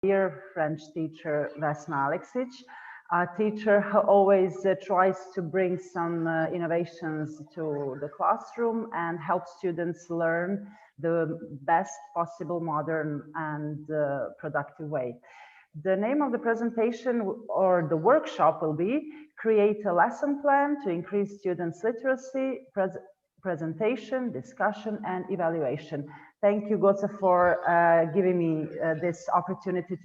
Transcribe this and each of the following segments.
dear French teacher Vesna Aleksic, a teacher who always tries to bring some innovations to the classroom and help students learn the best possible modern and productive way. The name of the presentation or the workshop will be Create a Lesson Plan to Increase Students' Literacy, Presentation, Discussion, and Evaluation. Thank you, Goza, for giving me this opportunity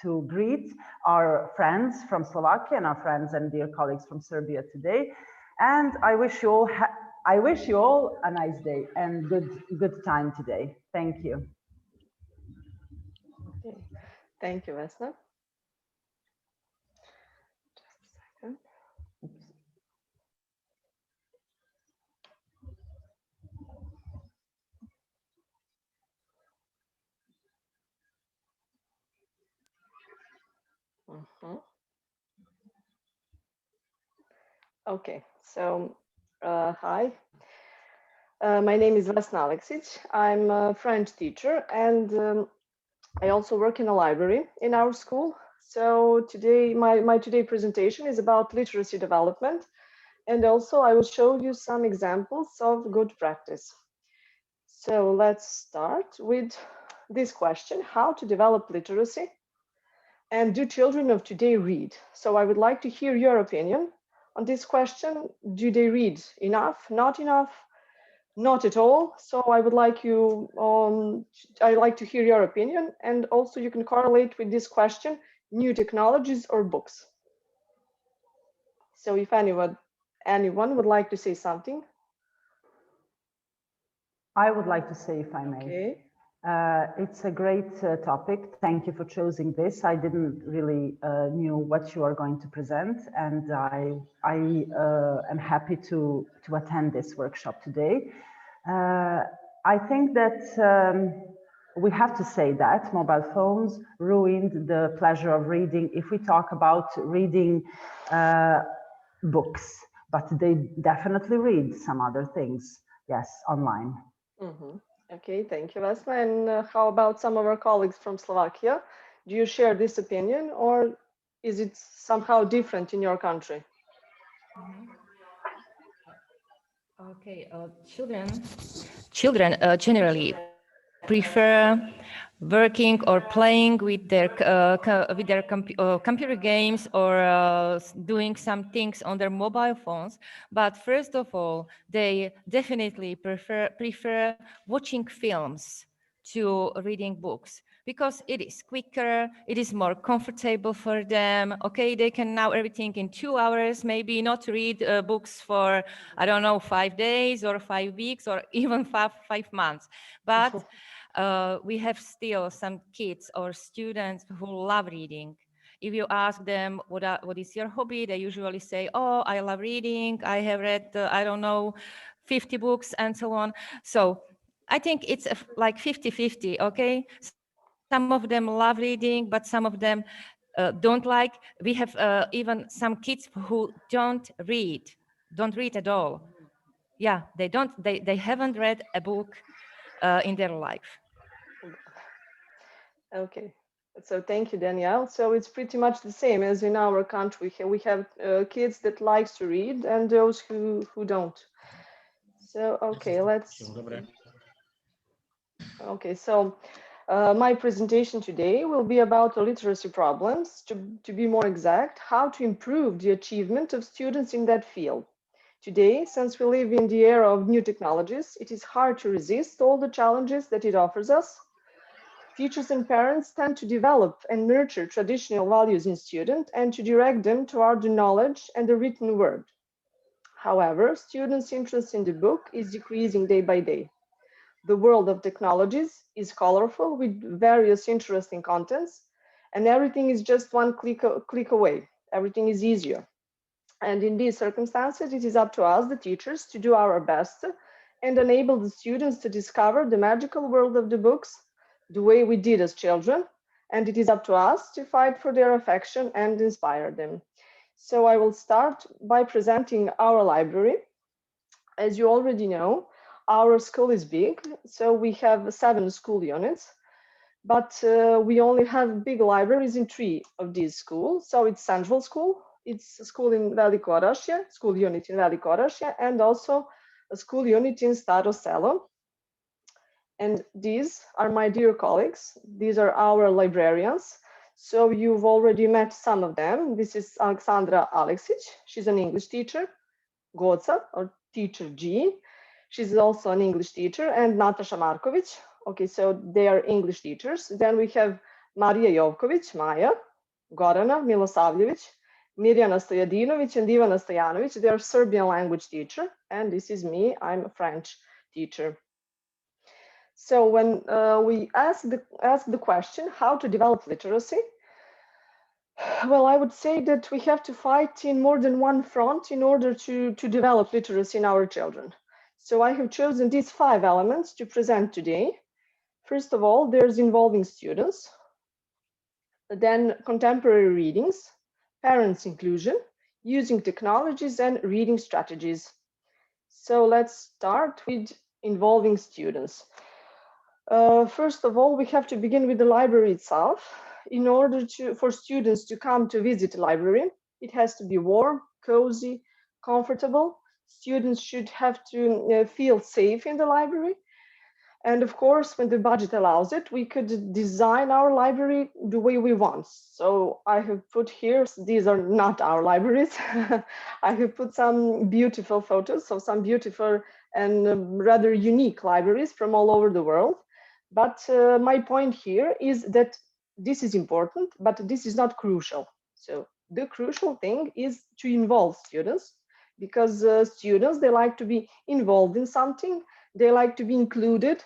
to greet our friends from Slovakia and our friends and dear colleagues from Serbia today. And I wish you all a nice day and good time today. Thank you. Okay. Thank you, Vesna. Just a second. Okay, so hi. My name is Vesna Aleksic. I'm a French teacher and I also work in a library in our school. So today, my today presentation is about literacy development, and also I will show you some examples of good practice. So let's start with this question: how to develop literacy? And do children of today read? So I would like to hear your opinion on this question. Do they read enough, not enough, not at all? So I would like you, I'd like to hear your opinion, and also you can correlate with this question, new technologies or books. So if anyone would like to say something. I would like to say, if I may. Okay. It's a great topic. Thank you for choosing this. I didn't really knew what you are going to present, and I am happy to attend this workshop today. I think that we have to say that mobile phones ruined the pleasure of reading. If we talk about reading books, but they definitely read some other things. Yes, online. Mm-hmm. Okay, thank you, Vesna. And how about some of our colleagues from Slovakia? Do you share this opinion, or is it somehow different in your country? Okay, children generally prefer working or playing with their computer games or doing some things on their mobile phones. But first of all, they definitely prefer watching films to reading books, because it is quicker, it is more comfortable for them. Okay, they can now everything in 2 hours, maybe not read books for, I don't know, 5 days or 5 weeks or even five months. But we have still some kids or students who love reading. If you ask them what is your hobby, they usually say, oh, I love reading, I have read, I don't know, 50 books and so on. So I think it's like 50-50, okay? Some of them love reading, but some of them don't like. We have even some kids who don't read at all. Yeah, they haven't read a book in their life. Okay, so thank you, Danielle. So it's pretty much the same as in our country. We have kids that likes to read and those who don't. So okay, let's. Okay, so my presentation today will be about the literacy problems. To be more exact, how to improve the achievement of students in that field. Today, since we live in the era of new technologies, it is hard to resist all the challenges that it offers us. Teachers and parents tend to develop and nurture traditional values in students and to direct them toward the knowledge and the written word. However, students' interest in the book is decreasing day by day. The world of technologies is colorful with various interesting contents, and everything is just one click away. Everything is easier. And in these circumstances, it is up to us, the teachers, to do our best and enable the students to discover the magical world of the books the way we did as children. And it is up to us to fight for their affection and inspire them. So I will start by presenting our library. As you already know, our school is big, so we have 7 school units. but we only have big libraries in 3 of these schools. So it's Central School, it's a school in Veliko Orašje, school unit in Veliko Orašje, and also a school unit in Staro Selo. And these are my dear colleagues. These are our librarians. So you've already met some of them. This is Aleksandra Aleksic. She's an English teacher. Goca, or teacher G. She's also an English teacher. And Natasha Markovic. Okay, so they are English teachers. Then we have Marija Jovkovic, Maja, Gorana Milosavljevic, Mirjana Stojadinovic, and Ivana Stojanovic. They are Serbian language teacher. And this is me. I'm a French teacher. So when we ask the question, how to develop literacy? Well, I would say that we have to fight in more than one front in order to develop literacy in our children. So I have chosen these 5 elements to present today. First of all, there's involving students, then contemporary readings, parents' inclusion, using technologies, and reading strategies. So let's start with involving students. First of all, we have to begin with the library itself. In order for students to come to visit the library, it has to be warm, cozy, comfortable. Students should have to feel safe in the library. And of course, when the budget allows it, we could design our library the way we want. So I have put here, these are not our libraries. I have put some beautiful photos of some beautiful and rather unique libraries from all over the world. But my point here is that this is important, but this is not crucial. So the crucial thing is to involve students, because students, they like to be involved in something. They like to be included.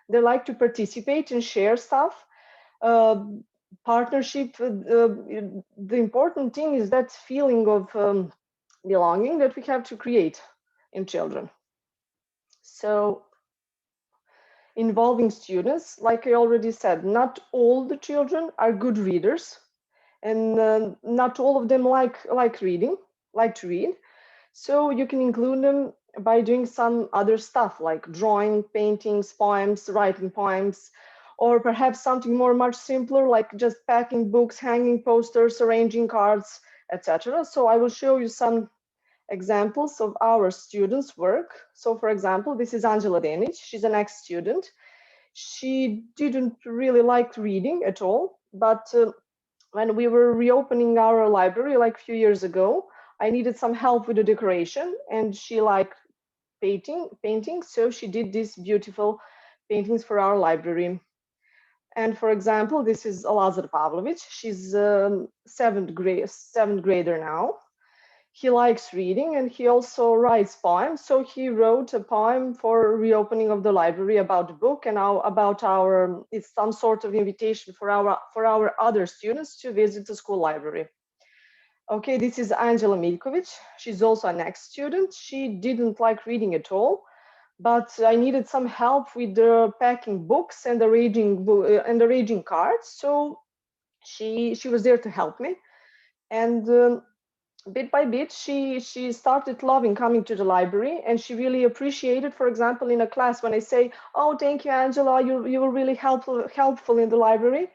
They like to participate and share stuff. Partnership, the important thing is that feeling of belonging that we have to create in children. So involving students, like I already said, not all the children are good readers, and not all of them like to read. So you can include them by doing some other stuff like drawing, paintings, poems, writing poems, or perhaps something much simpler, like just packing books, hanging posters, arranging cards, etc. So I will show you some examples of our students' work. So for example, this is Angela Denic. She's an ex-student. She didn't really like reading at all, but when we were reopening our library like a few years ago, I needed some help with the decoration, and she liked painting, so she did these beautiful paintings for our library. And for example, this is Lazar Pavlovic. She's seventh grader now. He likes reading, and he also writes poems. So he wrote a poem for reopening of the library about the book, and now about it's some sort of invitation for our other students to visit the school library. Okay, this is Angela Miljkovic. She's also an ex-student. She didn't like reading at all, but I needed some help with packing books and arranging cards. So she was there to help me, and bit by bit, she started loving coming to the library, and she really appreciated, for example, in a class when I say, "Oh, thank you, Angela, you were really helpful in the library."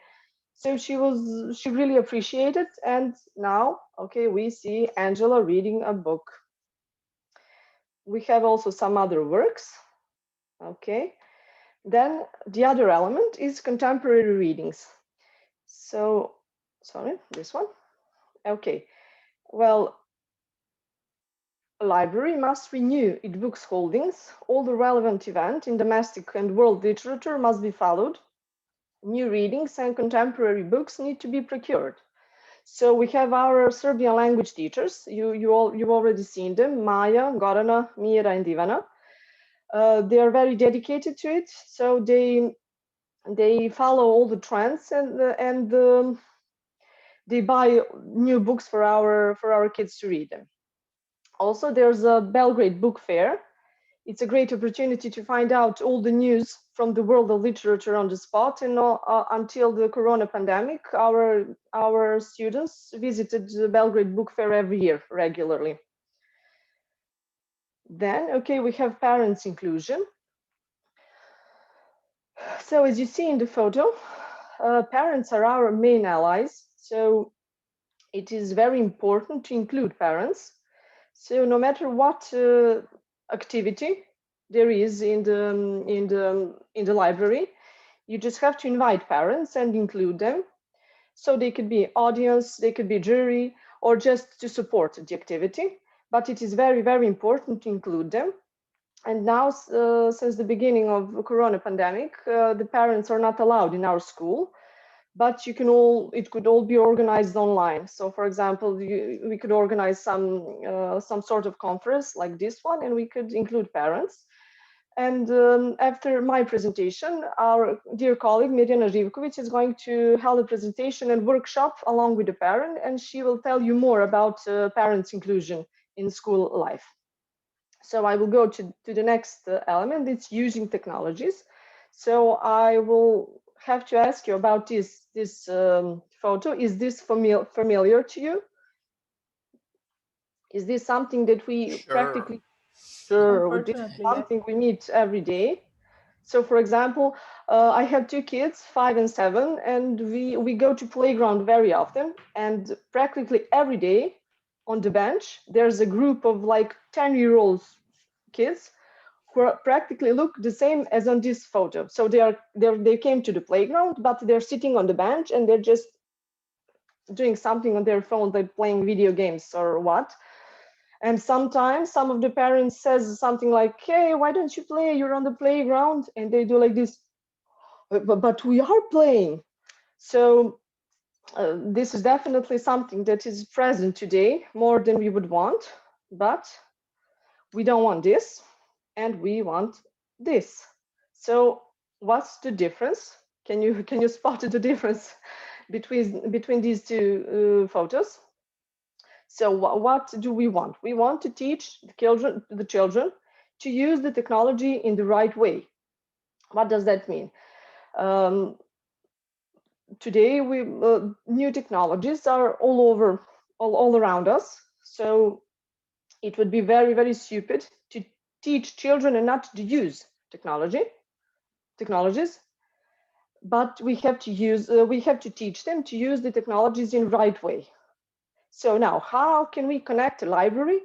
So she really appreciated, and now, okay, we see Angela reading a book. We have also some other works. Okay, then the other element is contemporary readings. So, sorry, this one. Okay, well, a library must renew its books holdings. All the relevant events in domestic and world literature must be followed. New readings and contemporary books need to be procured. So we have our Serbian language teachers. You've already seen them: Maja, Gorana, Mira, and Ivana. They are very dedicated to it. So they follow all the trends, and they buy new books for our kids to read them. Also, there's a Belgrade book fair. It's a great opportunity to find out all the news from the world of literature on the spot. And until the Corona pandemic, our students visited the Belgrade book fair every year regularly. Then, okay, we have parents' inclusion. So as you see in the photo, parents are our main allies, so it is very important to include parents. So no matter what activity there is in the library, you just have to invite parents and include them. So they could be audience, they could be jury, or just to support the activity. But it is very, very important to include them. And now, since the beginning of the corona pandemic, the parents are not allowed in our school, but it could all be organized online. So for example, we could organize some sort of conference like this one, and we could include parents. And after my presentation, our dear colleague Mirjana Živković is going to hold a presentation and workshop along with the parent, and she will tell you more about parents' inclusion in school life. So I will go to the next element. It's using technologies. So I will have to ask you about this photo. Is this familiar to you? Is this something that we practically? Sure, this is something we need every day. So for example, I have two kids, 5 and 7, and we go to playground very often, and practically every day on the bench, there's a group of like 10-year-old kids who practically look the same as on this photo. So they came to the playground, but they're sitting on the bench and they're just doing something on their phone, like playing video games or what. And sometimes some of the parents says something like, hey, why don't you play? You're on the playground. And they do like this, but we are playing. So this is definitely something that is present today more than we would want, but we don't want this and we want this. So what's the difference? Can you spot the difference between these two photos? So what do we want? We want to teach the children to use the technology in the right way. What does that mean? Today, new technologies are all around us. So it would be very, very stupid to teach children and not to use technologies. But we have to teach them to use the technologies in the right way. So now, how can we connect a library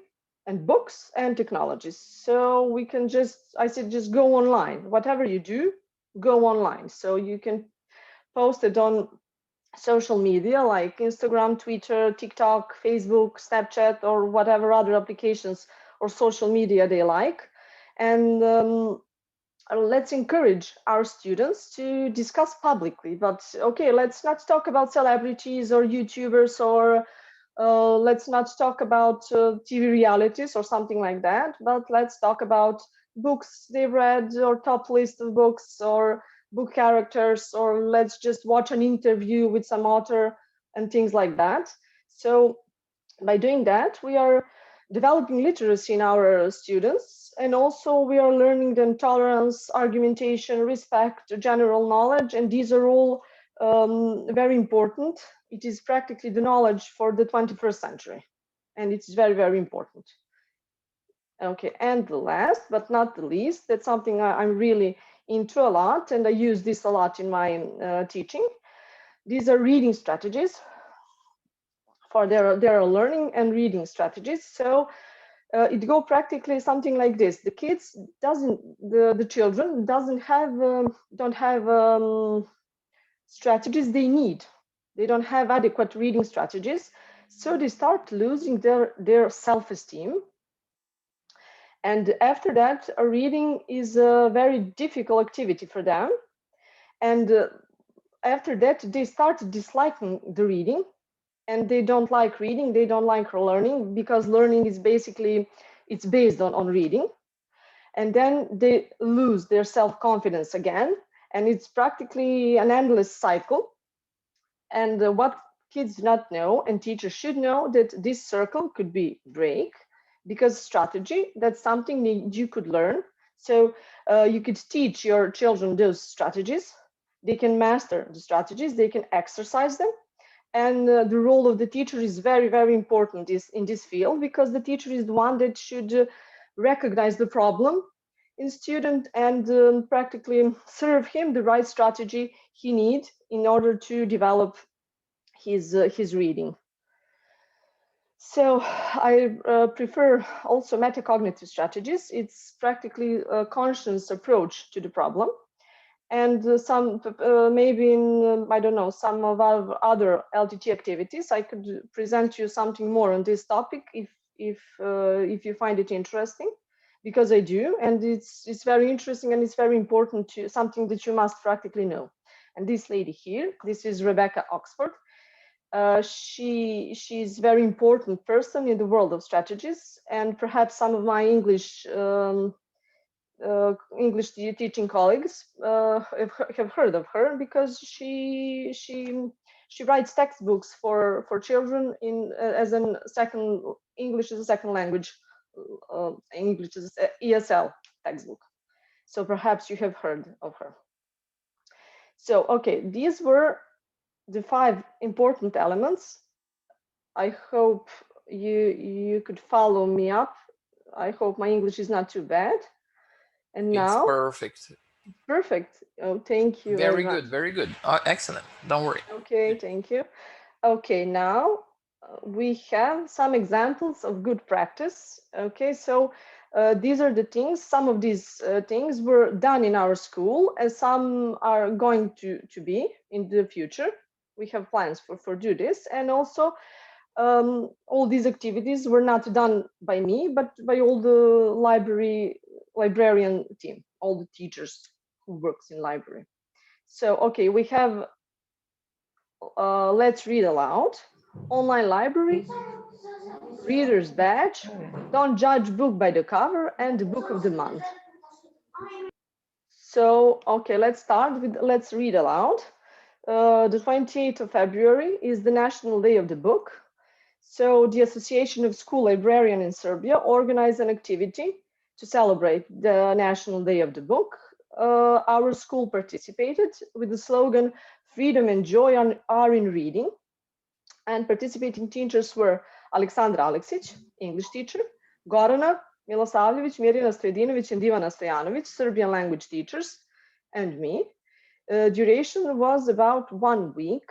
and books and technologies? So we can I said, just go online. Whatever you do, go online. So you can post it on social media like Instagram, Twitter, TikTok, Facebook, Snapchat, or whatever other applications or social media they like. And let's encourage our students to discuss publicly. But okay, let's not talk about celebrities or YouTubers, or let's not talk about TV realities or something like that, but let's talk about books they've read, or top list of books, or book characters, or let's just watch an interview with some author and things like that. So by doing that, we are developing literacy in our students, and also we are learning them tolerance, argumentation, respect, general knowledge, and these are all very important. It is practically the knowledge for the 21st century, and it's very, very important. Okay, and the last but not the least, that's something I'm really into a lot, and I use this a lot in my teaching. These are reading strategies. There are learning and reading strategies. So it go practically something like this. The kids the children don't have strategies they need. They don't have adequate reading strategies, so they start losing their self-esteem. And after that, a reading is a very difficult activity for them. And after that, they start disliking the reading, and they don't like reading, they don't like learning, because learning is basically, it's based on reading. And then they lose their self-confidence again, and it's practically an endless cycle. And what kids do not know, and teachers should know, that this circle could be break, because strategy, that's something that you could learn. So you could teach your children those strategies. They can master the strategies, they can exercise them. And the role of the teacher is very, very important in this field, because the teacher is the one that should recognize the problem in student and practically serve him the right strategy he needs in order to develop his reading. So I prefer also metacognitive strategies. It's practically a conscious approach to the problem. And some maybe in I don't know, some of our other LTT activities, I could present you something more on this topic if you find it interesting, because I do, and it's very interesting and it's very important to something that you must practically know. And this lady here, this is Rebecca Oxford. She's very important person in the world of strategies, and perhaps some of my English teaching colleagues have heard of her, because she writes textbooks for children in as a second English as a second language, English as ESL textbook. So perhaps you have heard of her. So okay, these were the 5 important elements. I hope you could follow me up. I hope my English is not too bad. And now it's perfect. Perfect. Oh, thank you Very much. good, very good. Excellent. Don't worry. Okay, thank you. Okay, now we have some examples of good practice. Okay, so these are the things. Some of these things were done in our school, and some are going to be in the future. We have plans for do this, and also all these activities were not done by me, but by all the librarian team, all the teachers who works in library. So okay, we have let's read aloud, online library, reader's badge, don't judge book by the cover, and the book of the month. So okay, let's start with let's read aloud. The 28th of February is the National Day of the Book. So the Association of School Librarians in Serbia organized an activity to celebrate the National Day of the Book. Our school participated with the slogan, "Freedom and joy are in reading." And participating teachers were Aleksandra Aleksić, English teacher, Gorana Milosavljević, Mirjana Stojedinović, and Ivana Stojanović, Serbian language teachers, and me. Duration was about 1 week.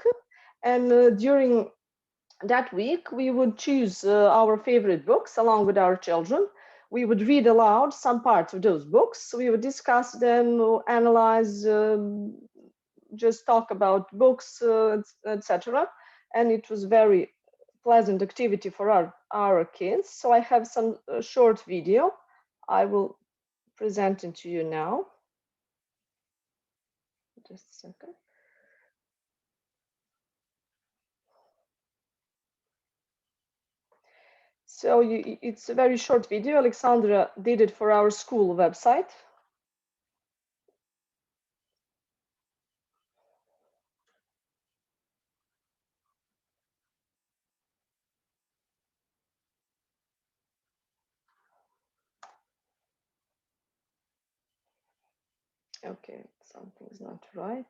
And during that week, we would choose our favorite books along with our children. We would read aloud some parts of those books. We would discuss them, analyze, just talk about books, etc. And it was very pleasant activity for our kids. So I have some short video. I will present it to you now. Just a second. So it's a very short video. Alexandra did it for our school website. Okay, something's not right.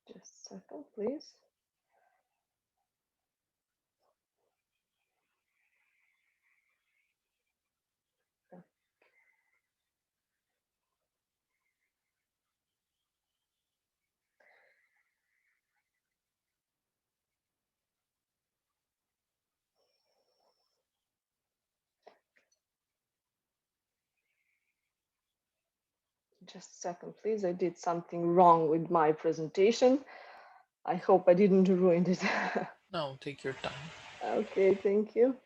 Just a second, please. Just a second, please. I did something wrong with my presentation. I hope I didn't ruin it. No, take your time. Okay, thank you.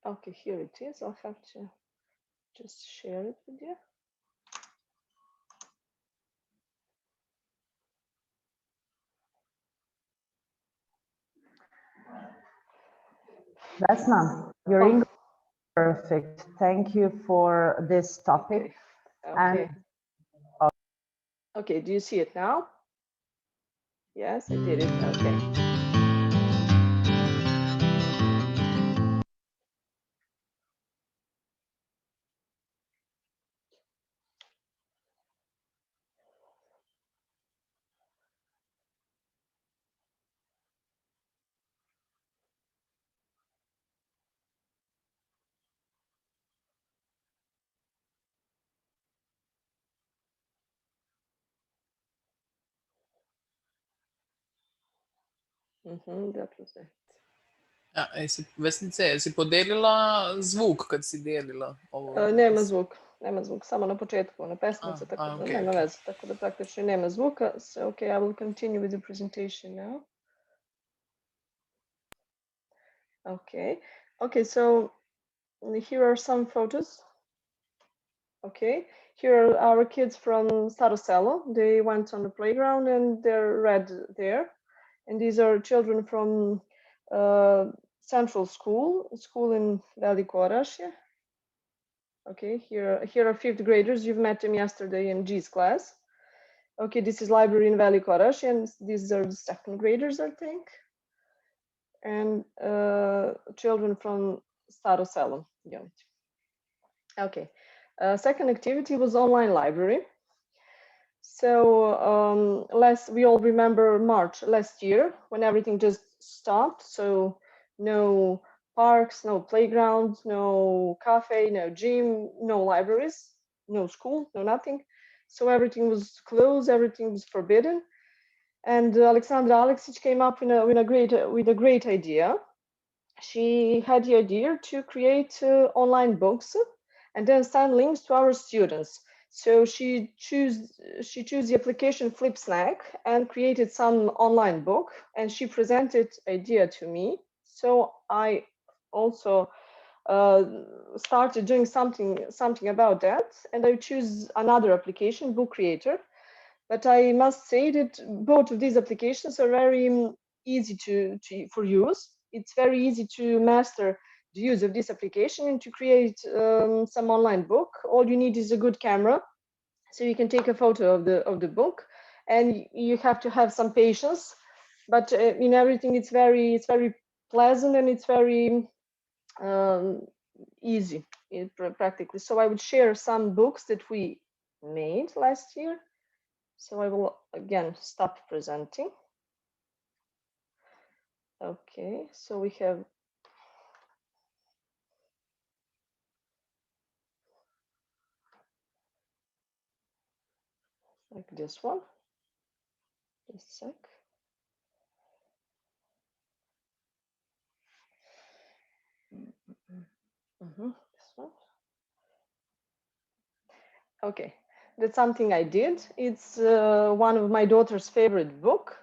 Okay, here it is. I'll have to just share it with you. Vesna, your English is perfect. Thank you for this topic. Okay. Okay, do you see it now? Yes, I did it. Okay. That was it. Vesnice, si podelila zvuk kad si delila ovo? Nema zvuk, samo na početku, na pesmice, tako da okay, nema veze, tako da praktično nema zvuka. So, okay, I will continue with the presentation now. Okay, so here are some photos. Okay, here are our kids from Starosello. They went on the playground and they're red there. And these are children from Central School in Veliko Orašje. Okay, here are fifth graders. You've met them yesterday in G's class. Okay, this is library in Veliko Orašje, and these are the second graders, I think. And children from Starosello unit. Okay, second activity was online library. So we all remember March last year when everything just stopped. So no parks, no playgrounds, no cafe, no gym, no libraries, no school, no nothing. So everything was closed, everything was forbidden. And Alexandra Alexic came up with a great idea. She had the idea to create online books and then send links to our students. So she chose the application FlipSnack and created some online book, and she presented idea to me. So I also started doing something about that, and I choose another application, Book Creator. But I must say that both of these applications are very easy for use. It's very easy to master the use of this application and to create some online book. All you need is a good camera, so you can take a photo of the book, and you have to have some patience. But in everything, it's very pleasant and it's very easy practically. So I would share some books that we made last year. So I will again stop presenting. Okay, so we have like this one. Just a sec. This one. Okay, that's something I did. It's one of my daughter's favorite book.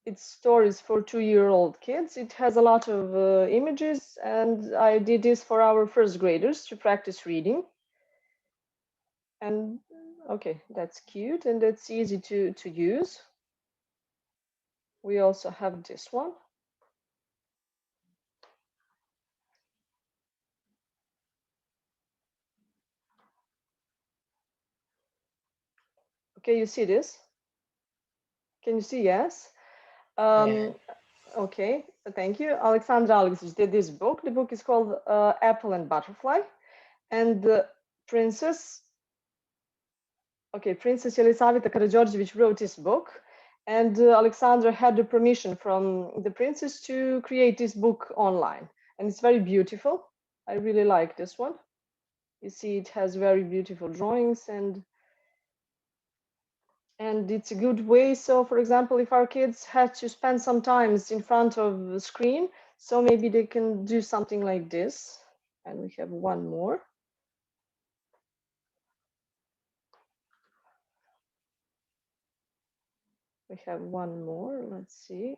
It's stories for 2-year-old kids. It has a lot of images, and I did this for our first graders to practice reading. And okay, that's cute and that's easy to use. We also have this one. Okay, you see this? Can you see? Yes. Yeah. Okay, thank you. Alexandra Alexic did this book. The book is called Apple and Butterfly. And the Princess Yelisaveta Karađorđević wrote this book. And Alexandra had the permission from the princess to create this book online. And it's very beautiful. I really like this one. You see, it has very beautiful drawings and it's a good way. So for example, if our kids had to spend some time in front of the screen, so maybe they can do something like this. And we have one more. We have one more, let's see.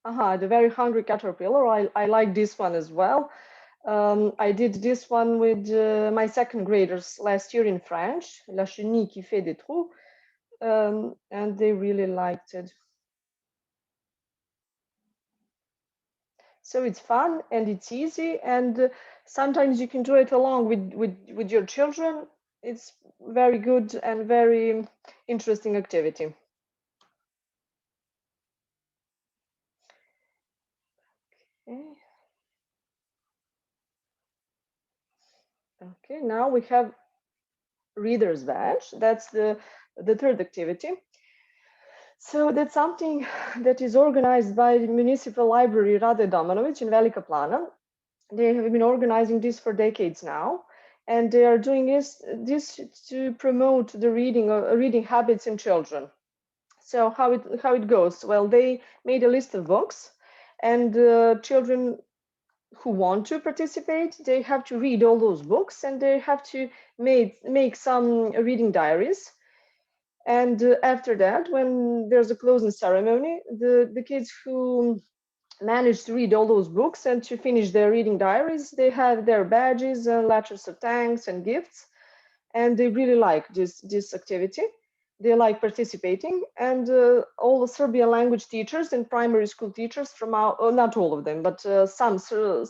The Very Hungry Caterpillar. I like this one as well. I did this one with my second graders last year in French, La chenille qui fait des trous, and they really liked it. So it's fun and it's easy, and sometimes you can do it along with your children. It's very good and very interesting activity. Okay. Okay, now we have Reader's Badge. That's the third activity. So that's something that is organized by the Municipal Library Rade Domanovic in Velika Plana. They have been organizing this for decades now, and they are doing this to promote the reading habits in children. So how it goes? Well, they made a list of books, and children who want to participate, they have to read all those books, and they have to make some reading diaries. And after that, when there's a closing ceremony, the kids who manage to read all those books and to finish their reading diaries, they have their badges and letters of thanks and gifts, and they really like this activity. They like participating, and all the Serbian language teachers and primary school teachers from our, not all of them, but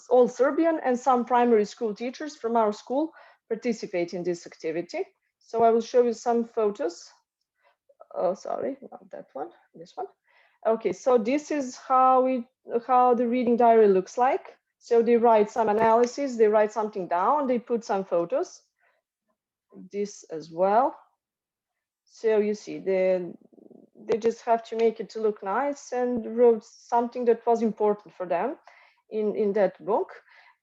all Serbian and some primary school teachers from our school participate in this activity. So I will show you some photos. Oh, sorry, not that one, this one. Okay, so this is how the reading diary looks like. So they write some analysis, they write something down, they put some photos. This as well. So you see, they just have to make it to look nice and wrote something that was important for them in that book.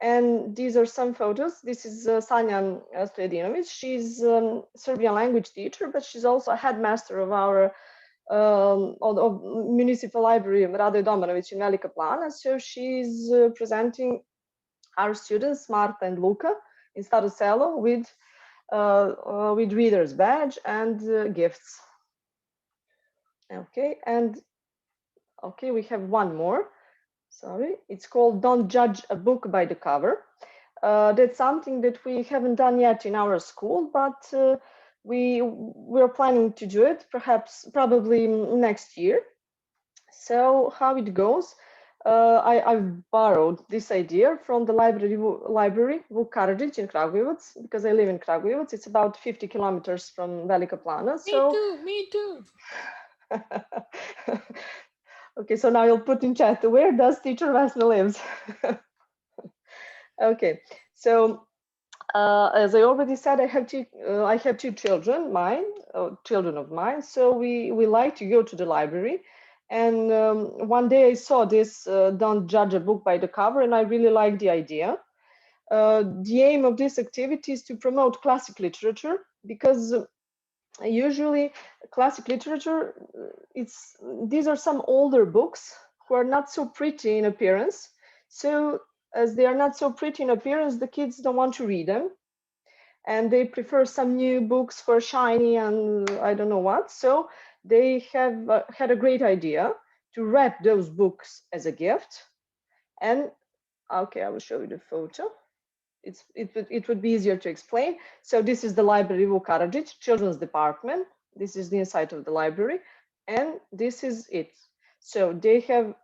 And these are some photos. This is Sanja Stojedinovic. She's a Serbian language teacher, but she's also a headmaster of our of Municipal Library of Rade Domanovic in Velika Plana. So she's presenting our students, Marta and Luka, in Staro Selo with Reader's Badge and gifts. Okay, and okay, we have one more. Sorry, it's called Don't Judge a Book by the Cover. That's something that we haven't done yet in our school, but we're planning to do it probably next year. So how it goes, I've borrowed this idea from the library Vuk Karadžić in Kragujevac, because I live in Kragujevac. It's about 50 kilometers from Velika Plana. Me too. Okay, so now you'll put in chat, where does teacher Vesna lives? Okay, so as I already said, I have two children, children of mine. So we like to go to the library. And one day I saw this Don't Judge a Book by the Cover, and I really liked the idea. The aim of this activity is to promote classic literature, because usually classic literature, these are some older books who are not so pretty in appearance. So as they are not so pretty in appearance, the kids don't want to read them, and they prefer some new books for shiny and I don't know what. So they have had a great idea to wrap those books as a gift. And okay, I will show you the photo. It would be easier to explain. So this is the library Vuk Karadžić, children's department. This is the inside of the library, and this is it. So they have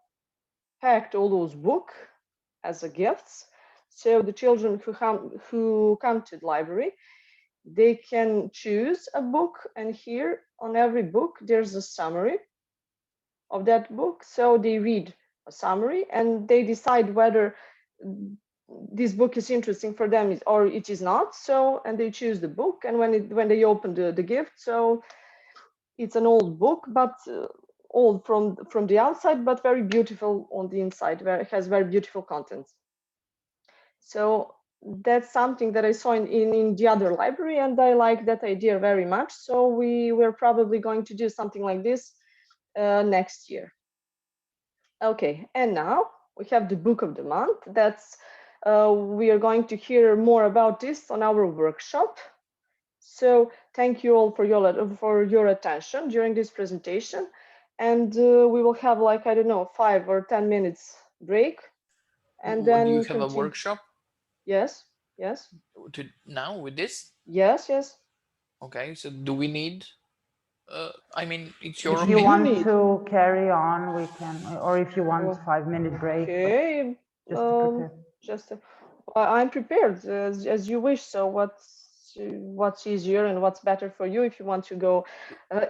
packed all those books as a gifts. So the children who come to the library, they can choose a book, and here on every book there's a summary of that book. So they read a summary and they decide whether this book is interesting for them or it is not. So, and they choose the book, and when they open the gift, so it's an old book, but old from the outside, but very beautiful on the inside, where it has very beautiful content. So that's something that I saw in the other library, and I like that idea very much. So we're probably going to do something like this next year. Okay, and now we have the book of the month. That's we are going to hear more about this on our workshop. So thank you all for your attention during this presentation. and we will have like, I don't know, 5 or 10 minutes break, and Do then you have a continue. workshop Yes, yes, now with this? yes, yes. Okay, so do we need? I mean, it's If your you opinion. want to carry on, we can, or if you want Oh, 5-minute break, but Okay, just to prepare. just I'm prepared as you wish. So what's easier and what's better for you? If you want to go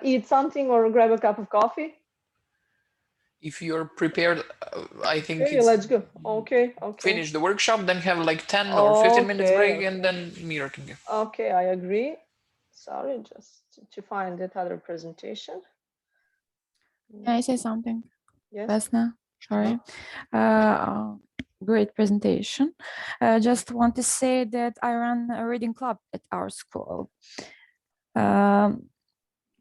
eat something or grab a cup of coffee. If you're prepared, I think Okay, it's let's go. Okay, okay, finish the workshop, then have like 10 or 15 minutes break, okay, and then Mira can go. okay. I agree. Sorry, just to find that other presentation. Can I say something? Yes. Vesna, sorry. Great presentation. Just want to say that I run a reading club at our school. Can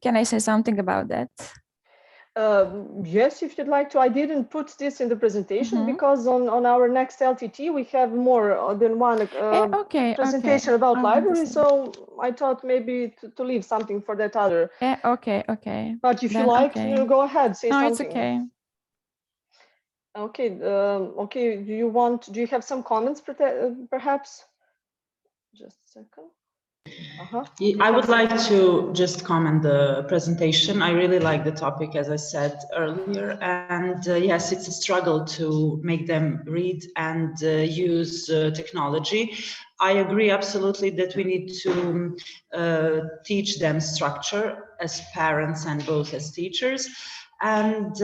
I say something about that? Yes, if you'd like to. I didn't put this in the presentation because on our next LTT we have more than one Okay, presentation okay. about I want to library, say. so I thought maybe to leave something for that other. Okay, okay. But if you Then, like, okay. go ahead, say No, something. it's okay. Okay, okay. Do you have some comments perhaps? Just a second. I would like to just comment the presentation. I really like the topic, as I said earlier, and yes, it's a struggle to make them read and use technology. I agree absolutely that we need to teach them structure as parents and both as teachers. And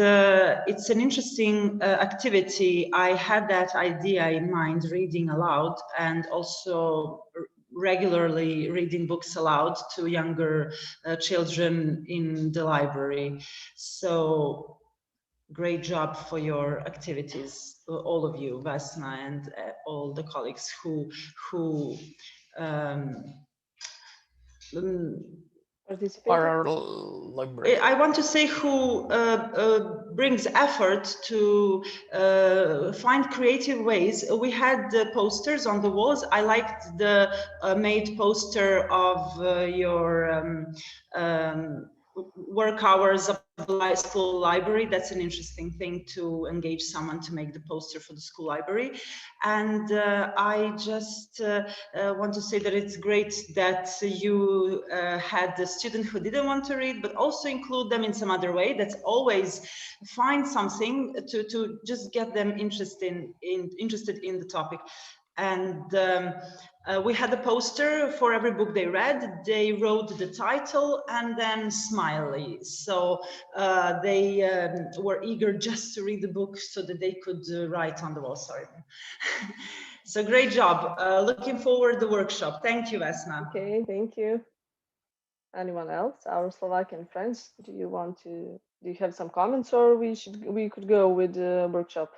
it's an interesting activity. I had that idea in mind, reading aloud, and also regularly reading books aloud to younger children in the library. So great job for your activities, all of you, Vesna, and all the colleagues who Our library. I want to say who brings effort to find creative ways. We had posters on the walls. I liked the made poster of your work hours of the school library. That's an interesting thing to engage someone to make the poster for the school library. And I just want to say that it's great that you had the student who didn't want to read, but also include them in some other way. That's always find something to just get them interested in the topic. And we had a poster for every book they read. They wrote the title and then smiley. So they were eager just to read the book so that they could write on the wall. Sorry. So great job. Looking forward to the workshop. Thank you, Vesna. Okay, thank you. Anyone else? Our Slovakian friends, do you have some comments, or we could go with the workshop?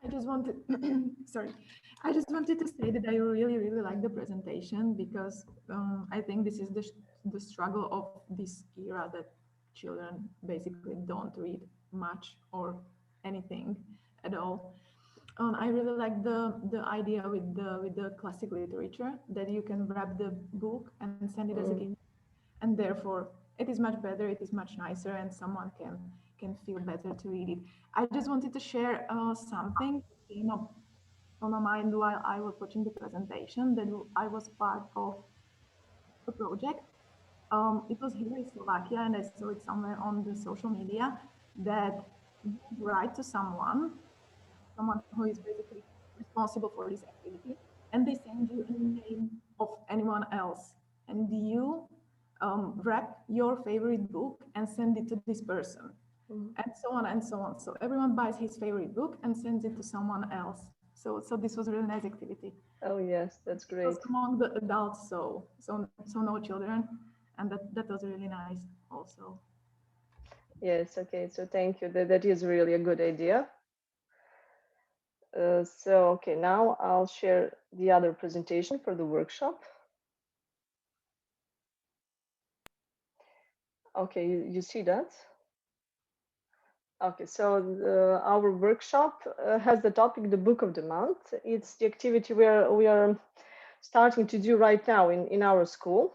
I just wanted, sorry, I just wanted to say that I really, really like the presentation because I think this is the struggle of this era that children basically don't read much or anything at all. I really like the idea with the classic literature that you can wrap the book and send it as a gift, and therefore it is much better, it is much nicer, and someone can feel better to read it. I just wanted to share something that came up on my mind while I was watching the presentation, that I was part of a project. It was here in Slovakia, and I saw it somewhere on the social media, that you write to someone who is basically responsible for this activity, and they send you a name of anyone else, and you wrap your favorite book and send it to this person, and so on and so on. So everyone buys his favorite book and sends it to someone else. So this was a really nice activity. Oh yes, that's great. It was among the adults, so no children, and that was really nice also. Yes, okay, so thank you. That is really a good idea. So okay, now I'll share the other presentation for the workshop. Okay, you see that? Okay, so our workshop has the topic, the book of the month. It's the activity where we are starting to do right now in our school.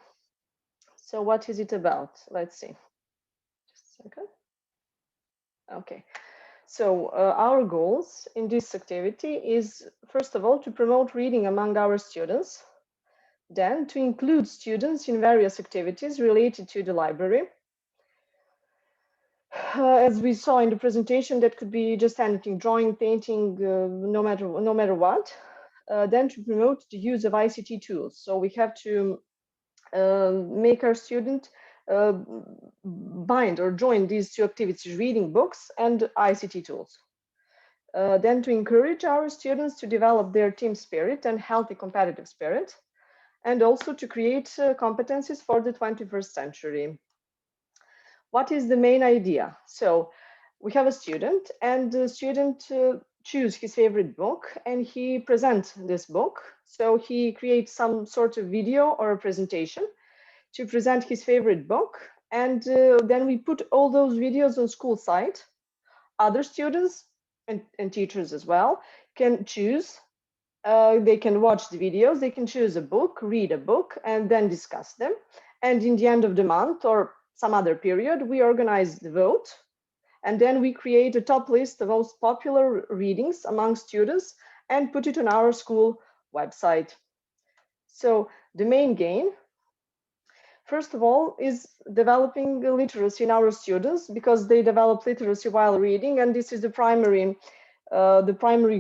So what is it about? Let's see. Just a second. Okay. So our goals in this activity is, first of all, to promote reading among our students, then to include students in various activities related to the library. As we saw in the presentation, that could be just anything, drawing, painting, no matter what. Then to promote the use of ICT tools. So we have to make our student bind or join these two activities, reading books and ICT tools. Then to encourage our students to develop their team spirit and healthy competitive spirit, and also to create competencies for the 21st century. What is the main idea? So we have a student, and the student choose his favorite book, and he presents this book. So he creates some sort of video or a presentation to present his favorite book, and then we put all those videos on school site. Other students and teachers as well can choose. They can watch the videos, they can choose a book, read a book, and then discuss them. And in the end of the month or some other period, we organize the vote. And then we create a top list of most popular readings among students and put it on our school website. So the main gain, first of all, is developing literacy in our students, because they develop literacy while reading, and this is the primary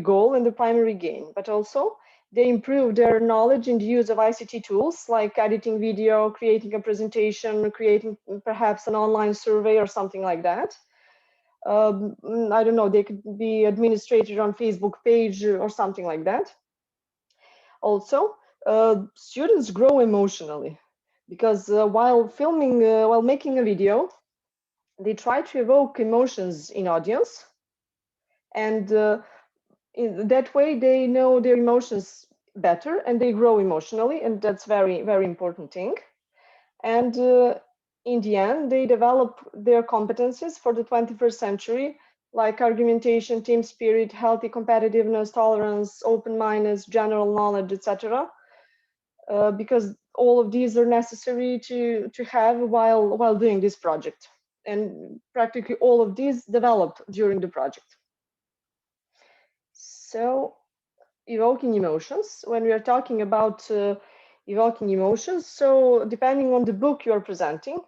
goal and the primary gain. But also, they improve their knowledge in the use of ICT tools like editing video, creating a presentation, creating perhaps an online survey or something like that. I don't know, they could be administrator on Facebook page or something like that. Also, students grow emotionally, because while making a video, they try to evoke emotions in audience, and in that way they know their emotions better and they grow emotionally, and that's very, very important thing. And in the end, they develop their competencies for the 21st century, like argumentation, team spirit, healthy competitiveness, tolerance, open-mindedness, general knowledge, etc. Because all of these are necessary to have while doing this project. And practically all of these developed during the project. So, evoking emotions, when we are talking about evoking emotions, so depending on the book you are presenting,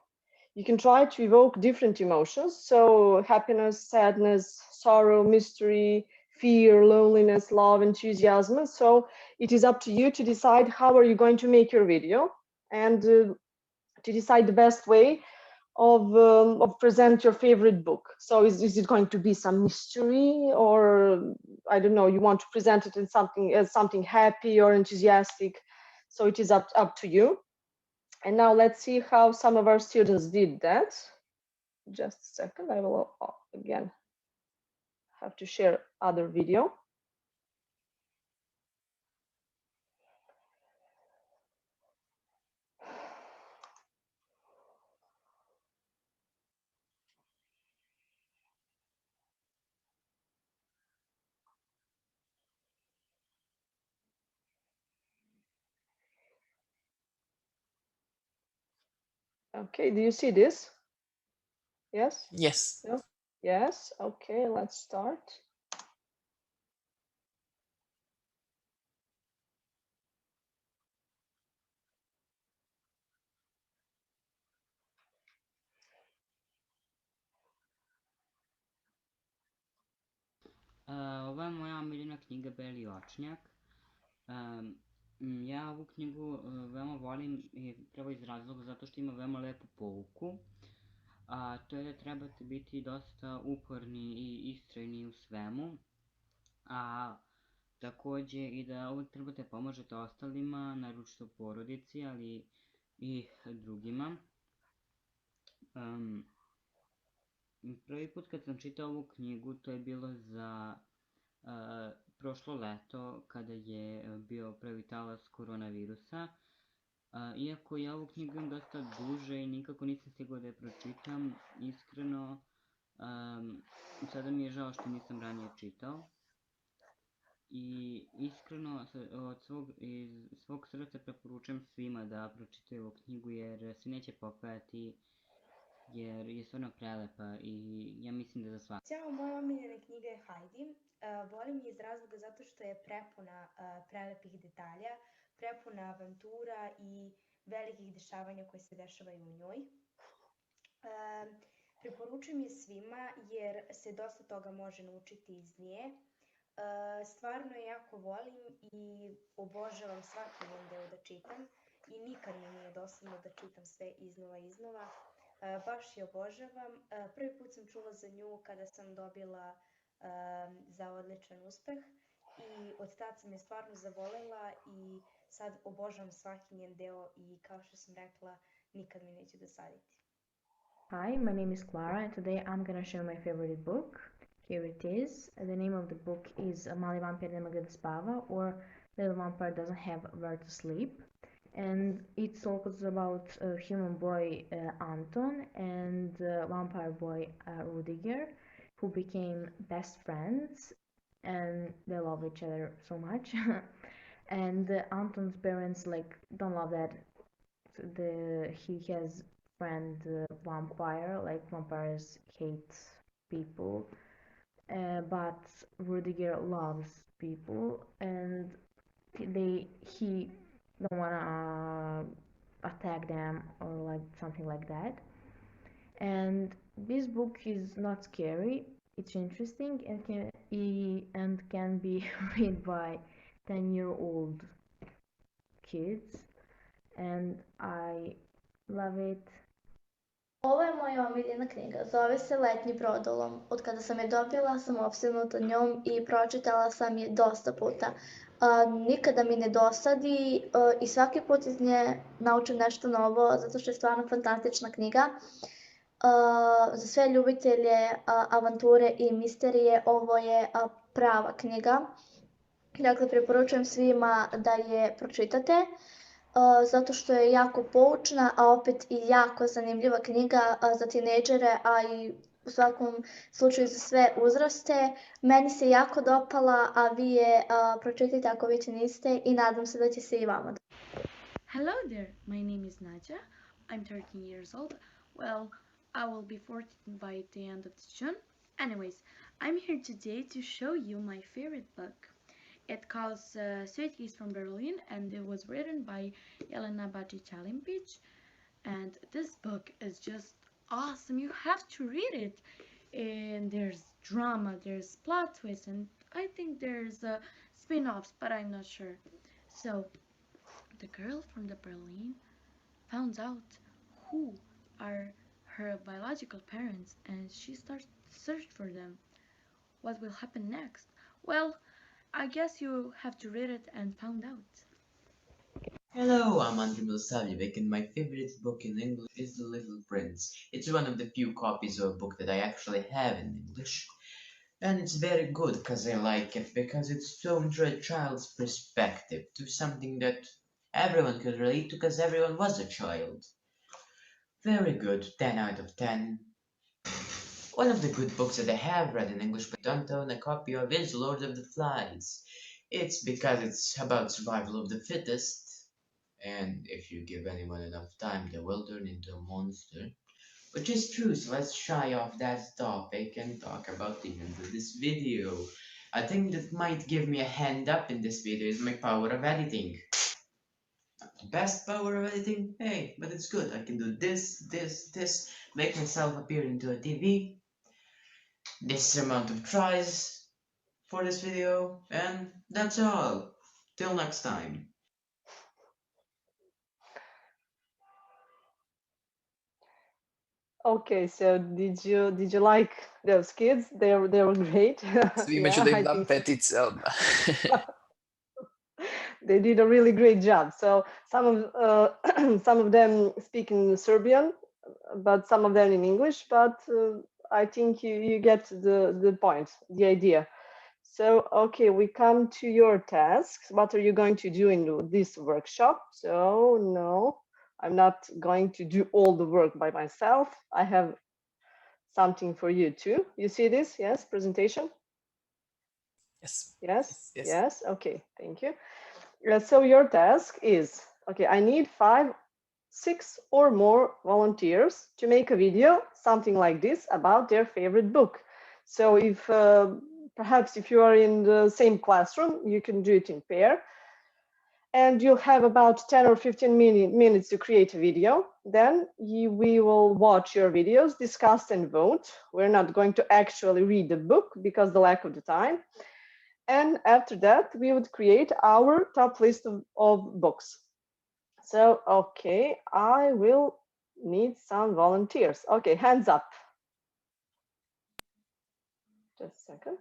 you can try to evoke different emotions. So happiness, sadness, sorrow, mystery, fear, loneliness, love, enthusiasm. So it is up to you to decide how are you going to make your video, and to decide the best way of present your favorite book. So is it going to be some mystery, or I don't know, you want to present it in something happy or enthusiastic? So it is up to you. And now let's see how some of our students did that. Just a second, I will again have to share other video. Okay, do you see this? Yes? Yes. No? Yes, okay, let's start. Ova je moja omiljena knjiga Beli očnjak. Ja ovu knjigu veoma volim i prvo iz razloga zato što ima veoma lepu pouku, a to je da trebate biti dosta uporni i istrajni u svemu, a takođe i da uvek trebate pomožete ostalima, naročito porodici, ali i drugima. Prvi put kad sam čitao ovu knjigu, to je bilo za prošlo leto, kada je bio prvi talas koronavirusa. Iako ja ovu knjigu imam dosta duže i nikako nisam stigao da je pročitam, iskreno, sada mi je žao što nisam ranije čitao. I iskreno, iz svog srca preporučujem svima da pročitaju ovu knjigu, jer se neće pokajati jer je stvarno prelepa i ja mislim da za svaku. Moja omiljena knjiga je Heidi. Volim je iz razloga zato što je prepuna prelepih detalja, prepuna avantura i velikih dešavanja koje se dešavaju u njoj. Preporučujem je svima jer se dosta toga može naučiti iz nje. Stvarno je jako volim i obožavam svaki njen deo da čitam i nikad mi nije dosadno da čitam sve iznova. Baš je obožavam. Prvi put sam čula za nju kada sam dobila za odličan uspeh i od tad sam je stvarno zavolela i sad obožavam svaki njen deo i kao što sam rekla, nikad mi neću dosaditi. Hi, my name is Clara and today I'm gonna share my favorite book. Here it is. The name of the book is Mali vampir nema gde da spava, or Little Vampire Doesn't Have Where to Sleep. And it talks about human boy Anton and vampire boy Rudiger, who became best friends and they love each other so much. And Anton's parents don't love that he has friend vampire, like vampires hate people, but Rudiger loves people and he don't wanna attack them or like something like that. And this book is not scary, it's interesting and can be read by 10-year-old kids, and I love it. Ovo je moja omiljena knjiga, zove se Letnji brodolom. Od kada sam je dobila sam opsednuta njom i pročitala sam je dosta puta. Nikada mi ne dosadi i svaki put iz nje naučim nešto novo zato što je stvarno fantastična knjiga. Za sve ljubitelje avanture i misterije ovo je prava knjiga. Dakle, preporučujem svima da je pročitate. Zato što je jako poučna, a opet i jako zanimljiva knjiga za tinejdžere, a i u svakom slučaju za sve uzraste. Meni se jako dopala, a vi je pročitajte ako već niste i nadam se da će se i vama. Hello there, my name is Nadja. I'm 13 years old. Well, I will be 14 by the end of June. Anyways, I'm here today to show you my favorite book. It calls Sweeties from Berlin, and it was written by Jelena Bačić-Alimpić. And this book is just awesome. You have to read it. And there's drama, there's plot twists, and I think there's spin-offs, but I'm not sure. So, the girl from the Berlin found out who are her biological parents, and she starts to search for them. What will happen next? Well, I guess you have to read it and find out. Hello, I'm Andrew Milosavljevic, and my favorite book in English is The Little Prince. It's one of the few copies of a book that I actually have in English. And it's very good because I like it, because it's shown through a child's perspective, to something that everyone could relate to, because everyone was a child. Very good, 10 out of 10. One of the good books that I have read in English but don't own a copy of is Lord of the Flies. It's because it's about survival of the fittest, and if you give anyone enough time, they will turn into a monster. Which is true, so let's shy off that topic and talk about the end of this video. A thing that might give me a hand up in this video is my power of editing. Not the best power of editing, hey, but it's good. I can do this, make myself appear into a TV. This amount of tries for this video, and that's all. Till next time. Okay, so did you like those kids? They were great. Svime ću da im dam petice odmah. They did a really great job. So some of them speak in Serbian, but some of them in English. But I think you get the point, the idea. So okay, we come to your tasks. What are you going to do in this workshop? So no, I'm not going to do all the work by myself. I have something for you too. You see this? Yes, presentation? Yes. Yes? Yes. Okay, thank you. So your task is, okay, I need 5 6 or more volunteers to make a video, something like this, about their favorite book. So if perhaps if you are in the same classroom, you can do it in pair. And you'll have about 10 or 15 minutes to create a video. Then we will watch your videos, discuss and vote. We're not going to actually read the book because the lack of the time. And after that, we would create our top list of books. So, okay, I will need some volunteers. Okay, hands up. Just a second.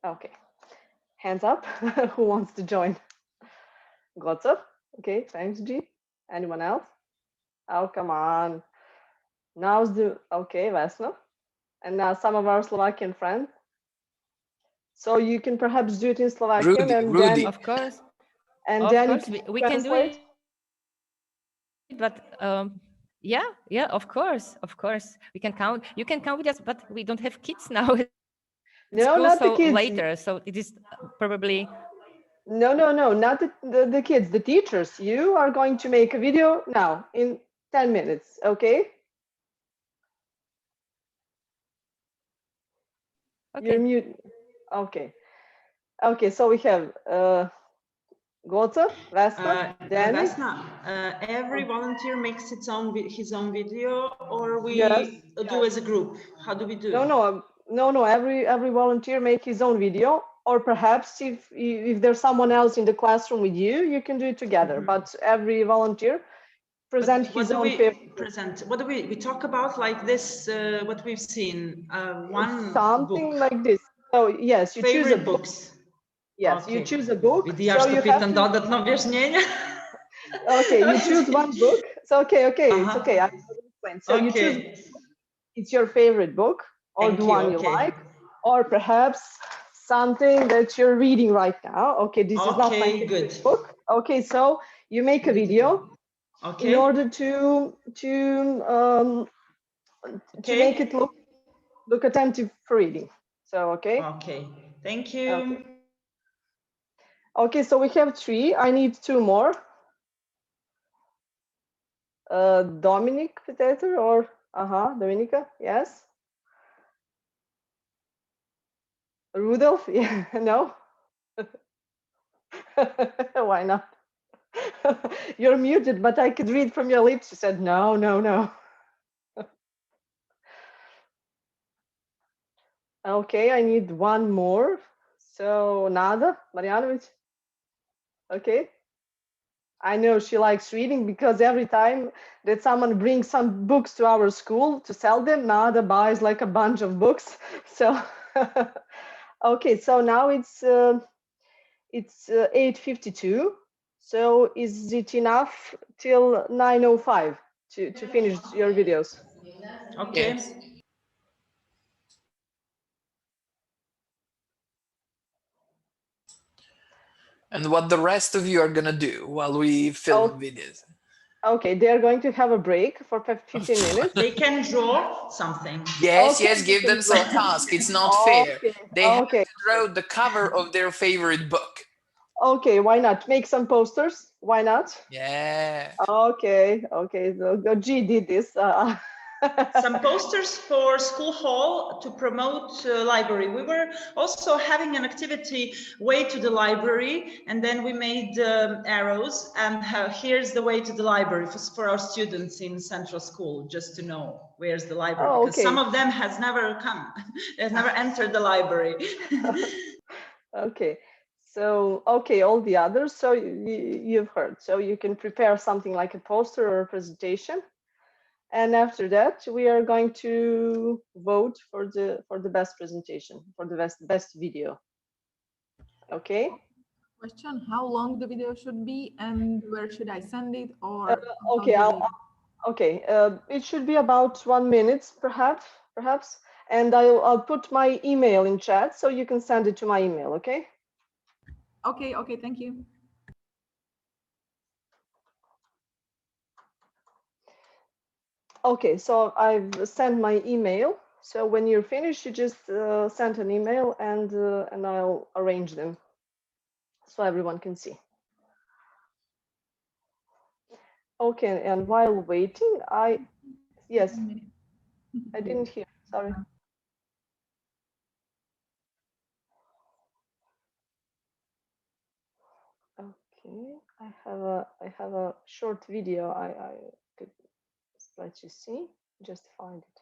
Okay, hands up. Who wants to join? Gotcha. Okay, thanks, G. Anyone else? Oh, come on. Now's the, okay, Vesna. And now some of our Slovakian friends. So you can perhaps do it in Slovakian and then, of course, and of then course, you can we can do translate. it. But yeah, of course, we can count. You can count with us, but we don't have kids now. No, not the kids. Later, so it is probably. No, not the kids, the teachers. You are going to make a video now in 10 minutes, okay? Okay. You're mute. Okay. Okay, so we have Gota, Vesna, Danny. Vesna, every volunteer makes his own video, or we do as a group? How do we do? No. Every volunteer make his own video, or perhaps if there's someone else in the classroom with you, you can do it together. But every volunteer present his own favorite. What do we talk about like this? What we've seen, something book. like this. So yes, you choose a book. Books. Yes, you choose a book. So you have to... dodatno objašnjenje. Okay, you choose one book. So okay, it's okay. I will explain. So you choose. It's your favorite book, or the one you like, or perhaps something that you're reading right now. Okay, this is not my favorite book. Okay, so you make a video in order to make it look attentive for reading. So okay. Okay, thank you. Okay, so we have 3. I need 2 more. Dominic Peter or Dominica, yes. Rudolph, yeah, no. Why not? You're muted, but I could read from your lips. You said no. Okay, I need 1 more. So Nada Marjanovic. Okay. I know she likes reading because every time that someone brings some books to our school to sell them, Nada buys like a bunch of books. So okay, so now it's 8:52. So is it enough till 9:05 to finish your videos? Okay. Yes. And what the rest of you are gonna do while we film videos? Okay, they're going to have a break for 15 minutes. They can draw something. Yes, give them some task. It's not fair. They have to draw the cover of their favorite book. Okay, why not? Make some posters. Why not? Yeah. Okay. So G did this. Some posters for school hall to promote library. We were also having an activity way to the library, and then we made arrows, and here's the way to the library for our students in central school, just to know where's the library, because some of them has never come, has never entered the library. Okay. So, okay, all the others, so you've heard. So you can prepare something like a poster or a presentation. And after that, we are going to vote for the best presentation, for the best video. Okay. Question: how long the video should be, and where should I send it? Or okay, it should be about 1 minute, perhaps. And I'll put my email in chat, so you can send it to my email. Okay. Okay. Thank you. Okay, so I've sent my email. So when you're finished, you just send an email and I'll arrange them so everyone can see. Okay, and while waiting, yes, I didn't hear, sorry. Okay, I have a short video I could let you see. Just find it.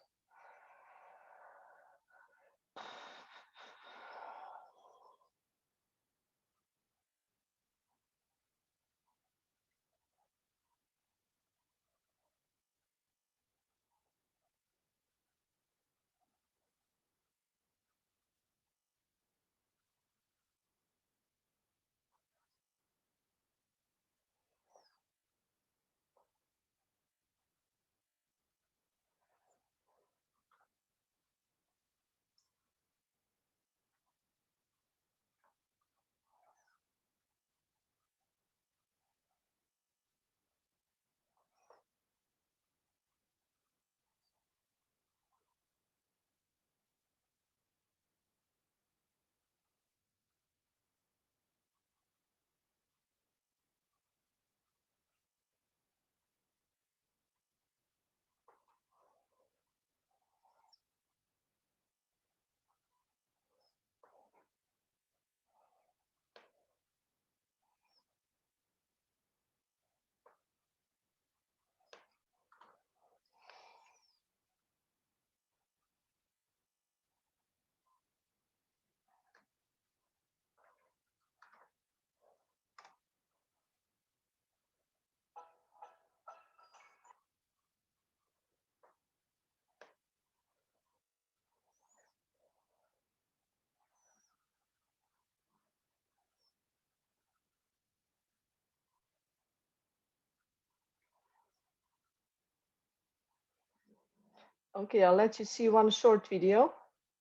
Okay, I'll let you see one short video.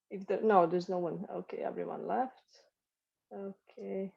If no, there's no one. Okay, everyone left. Okay.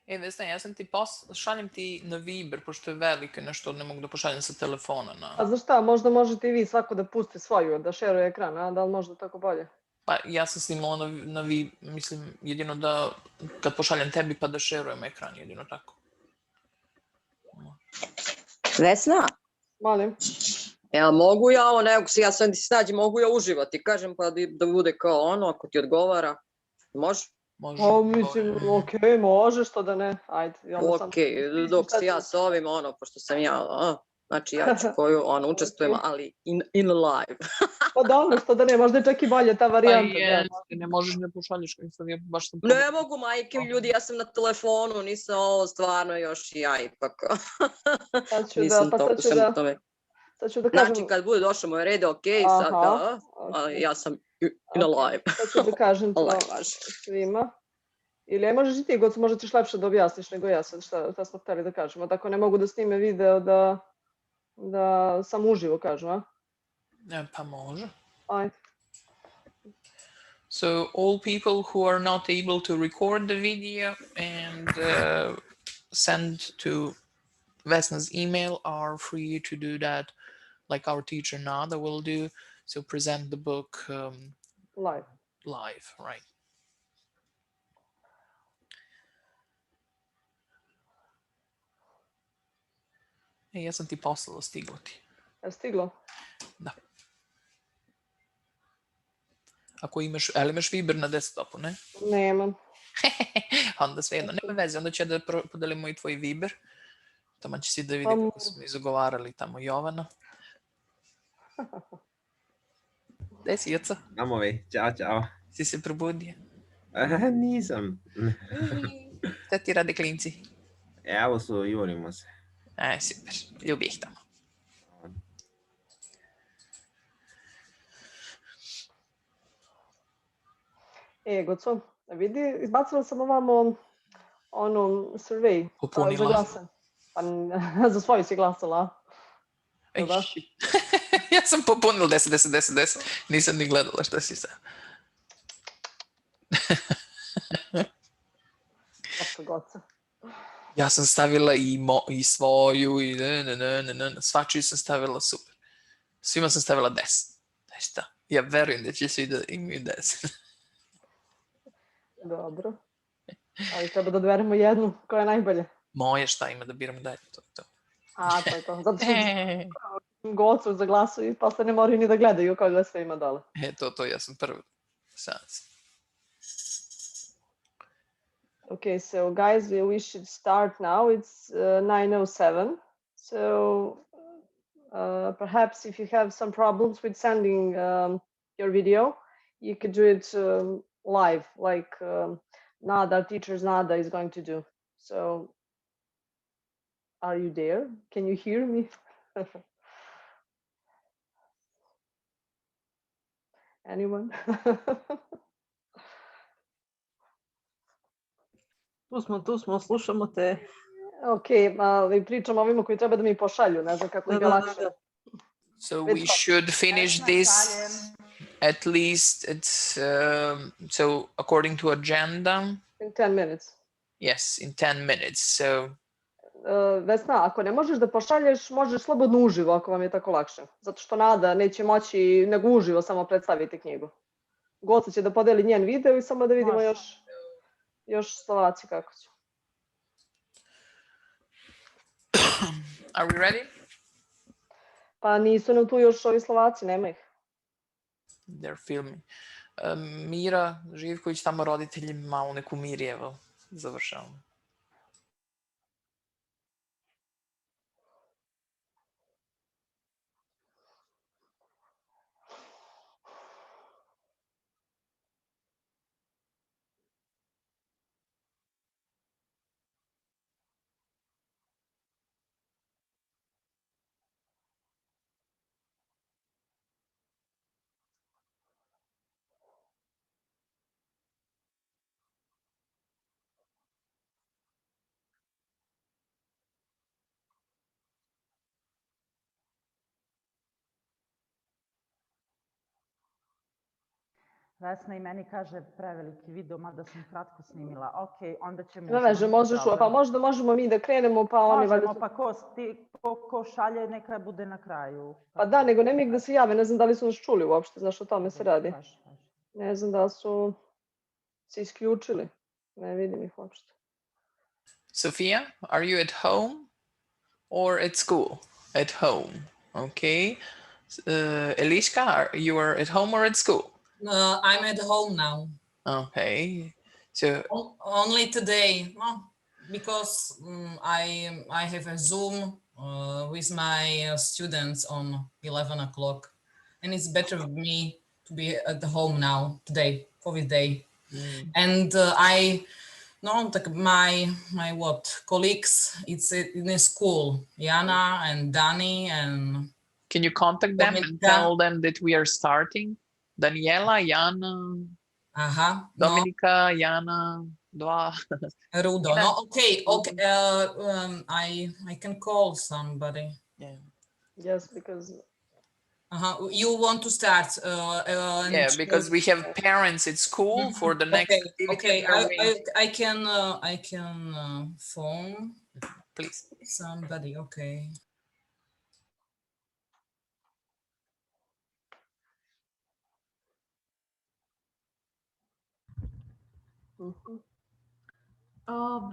Vesna, ja sam ti šaljem ti na Viber, pošto je veliko nešto, ne mogu da pošaljem sa telefona. A znaš šta, možda možete i vi svako da pusti svoju, da šeruje ekran, a da li možda tako bolje? Pa ja sam snimala na Viber, mislim, jedino da kad pošaljem tebi pa da šerujem ekran, jedino tako. Vesna? Molim? Ja mogu ja ovo, ja sam ti snađi, mogu ja uživati, kažem, pa da bude kao ono, ako ti odgovara. Može? Može. Mislim, okej, može, što da ne, ajde. Okej, dok se ja s ovim, pošto sam ja, znači ja ću koju, učestvujem, ali in live. Pa dobro, što da ne, možda je čak i bolje ta varijanta. Pa jeste, ne možeš ne pošalješ, baš sam... Ne mogu, majke ljudi, ja sam na telefonu, nisam ovo stvarno još i ja ipak. Nisam to u svemu tome. Znači, kad bude došao moj red, okej, sad da, ali ja sam in live. Sad ću da kažem to svima. Ili možeš i ti, Gocu, možda ćeš lepše da objasniš nego ja sad šta smo hteli da kažemo. Tako ne mogu da snime video da sam uživo kažu, a? Pa može. Ajde. So all people who are not able to record the video and send to Vesna's email are free to do that, like our teacher Nada will do. So present the book live, right? Ja sam ti poslala, stiglo ti. Je stiglo? Da. Ako imaš, ali imaš Viber na desktopu, ne? Nemam. Onda svejedno, nema veze, onda ću ja da podelimo i tvoj Viber. Tamo će si da vidi kako smo izgovarali tamo Jovana. Gde si, Joca? Amovi, ćao. Si se probudio? Nisam. Šta ti rade klinci? Evo su, jurimo se. Super, ljubi ih tamo. Goco, vidi, izbacila sam ovamo survey za glasanje. Pa za svoju si glasala, a? Ja sam popunila 10. Nisam ni gledala šta si sad. Goca. Ja sam stavila i svoju i svačiju sam stavila super. Svima sam stavila 10. Znaš šta? Ja verujem da će svi da imaju 10. Dobro. Ali treba da odberemo jednu koja je najbolje. Moje šta ima da biram dalje, to je to. A, to je to. Zato što Gocu za glasu i posle ne moraju ni da gledaju koga sve ima dole. To, ja sam prvi. Okay, so guys, we should start now. It's 9:07. So perhaps if you have some problems with sending your video, you could do it live, like Nada, teacher's Nada is going to do. So are you there? Can you hear me? Anyone? Tu smo, slušamo te. Ok, ali pričamo ovima koji treba da mi pošalju, ne znam kako ih je lakše. So we should finish this at least, so according to agenda. In 10 minutes. Yes, in 10 minutes, so. Vesna, ako ne možeš da pošalješ, možeš slobodno uživo ako vam je tako lakše. Zato što Nada neće moći nego uživo samo predstaviti knjigu. Goca će da podeli njen video i samo da vidimo još Slovaci kako će. Are we ready? Pa nisu nam tu još ovi Slovaci, nema ih. They're filming. Mira Živković, tamo roditelji malo neku Mirjevo završavamo. Vesna i meni kaže preveliki video, mada sam kratko snimila. Ok, onda ćemo... Ne veže, možeš, pa možda možemo mi da krenemo, pa oni... Možemo, pa ko šalje, neka bude na kraju. Pa da, nego ne mi da se jave, ne znam da li su nas čuli uopšte, znaš o tome se radi. Ne znam da su se isključili, ne vidim ih uopšte. Sophia, are you at home or at school? At home, okay. Eliška, you are at home or at school? I'm at home now. Okay, so only today, because I have a Zoom with my students on 11 o'clock, and it's better for me to be at home now today, COVID day. And my colleagues, it's in a school, Jana and Dani and... Can you contact them and tell them that we are starting? Daniela, Jana, Dominika, Jana, Dva. Rudo. No, okay. I can call somebody. Yeah. Yes, because... You want to start? Yeah, because we have parents at school for the next activity. Okay, I can phone. Please. Somebody, okay.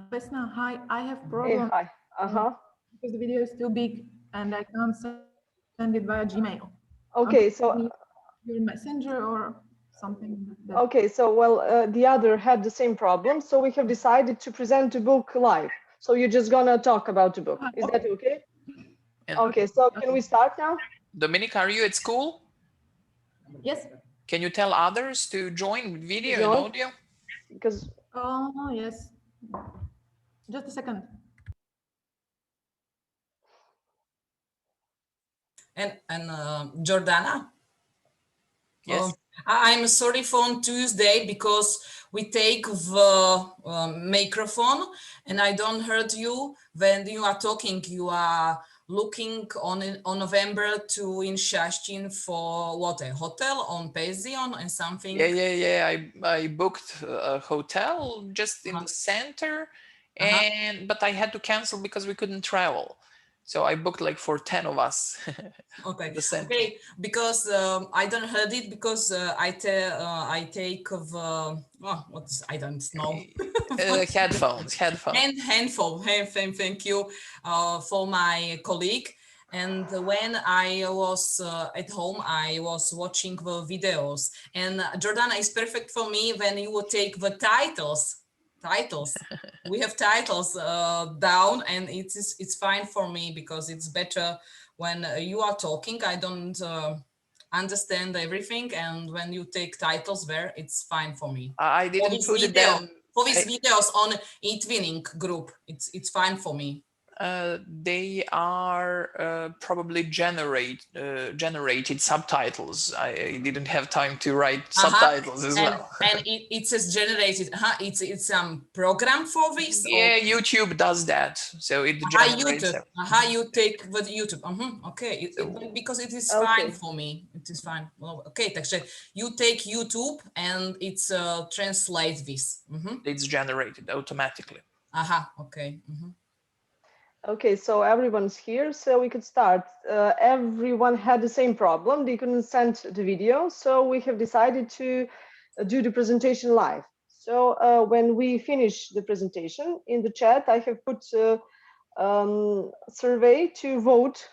Vesna, hi. I have problem. Hey, hi. Because the video is too big and I can't send it via Gmail. Okay, so your messenger or something like that. Okay, so well, the other had the same problem, so we have decided to present the book live. So you're just gonna talk about the book. Is that okay? Yeah. Okay, so can we start now? Dominika, are you at school? Yes. Can you tell others to join with video and audio? Because yes. Just a second. And Jordana? Yes. I'm sorry for Tuesday because we take the microphone and I don't heard you when you are talking. You are looking on November to in Shastin for what, a hotel on Pension and something. Yeah. I booked a hotel just in the center, but I had to cancel because we couldn't travel. So I booked like for 10 of us. Okay. Okay. Because I don't heard it because I take I don't know. Headphones. Handphone. Thank you for my colleague. And when I was at home, I was watching the videos. And Jordana is perfect for me when you will take the titles. We have titles down, and it's fine for me because it's better when you are talking. I don't understand everything, and when you take titles there, it's fine for me. I didn't put it down. For these videos on eTwinning group, it's fine for me. They are probably generated subtitles. I didn't have time to write subtitles as well. And it says generated. It's some program for this. Yeah, YouTube does that. So it generates. YouTube. You take with YouTube. Okay, because it is fine for me. It is fine. Well, okay, takže you take YouTube and it's translate this. It's generated automatically. Okay. Okay, so everyone's here, so we could start. Everyone had the same problem. They couldn't send the video, so we have decided to do the presentation live. So when we finish the presentation, in the chat, I have put a survey to vote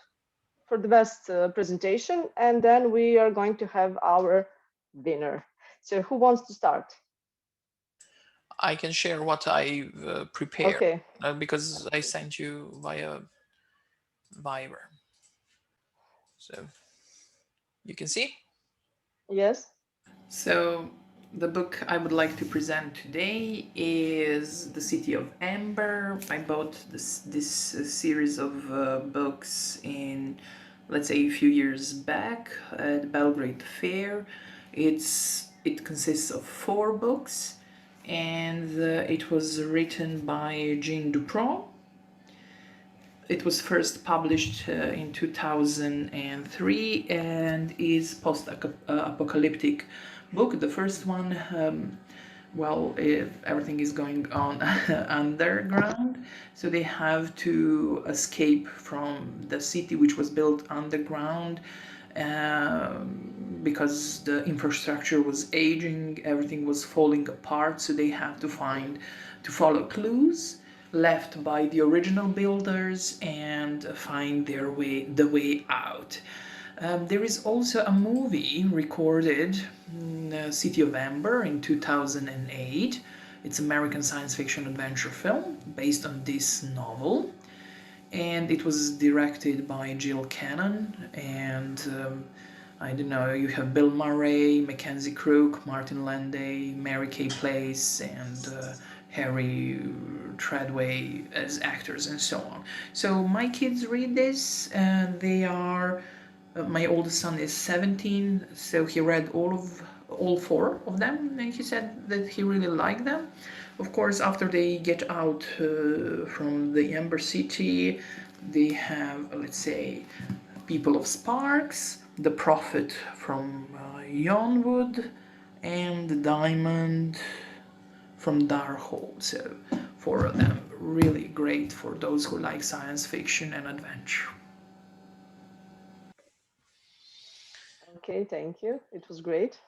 for the best presentation, and then we are going to have our winner. So who wants to start? I can share what I prepared. Okay. Because I sent you via Viber. So you can see? Yes. So the book I would like to present today is The City of Amber. I bought this series of books in, let's say, a few years back at Belgrade Fair. It consists of 4 books. And it was written by Jean Dupron. It was first published in 2003 and is post-apocalyptic book. The first one, well, if everything is going on underground, so they have to escape from the city which was built underground because the infrastructure was aging, everything was falling apart, so they have to follow clues left by the original builders and find the way out. There is also a movie recorded in the city of Amber in 2008. It's an American science fiction adventure film based on this novel, and it was directed by Jill Cannon. And I don't know, you have Bill Murray, Mackenzie Crook, Martin Landau, Mary Kay Place, and Harry Treadway as actors, and so on. So my kids read this, and they are. My oldest son is 17, so he read all four of them, and he said that he really liked them. Of course, after they get out from the Amber City, they have, let's say, People of Sparks, The Prophet from Yonwood, and The Diamond from Darkhold. So four of them, really great for those who like science fiction and adventure. Okay, thank you. It was great.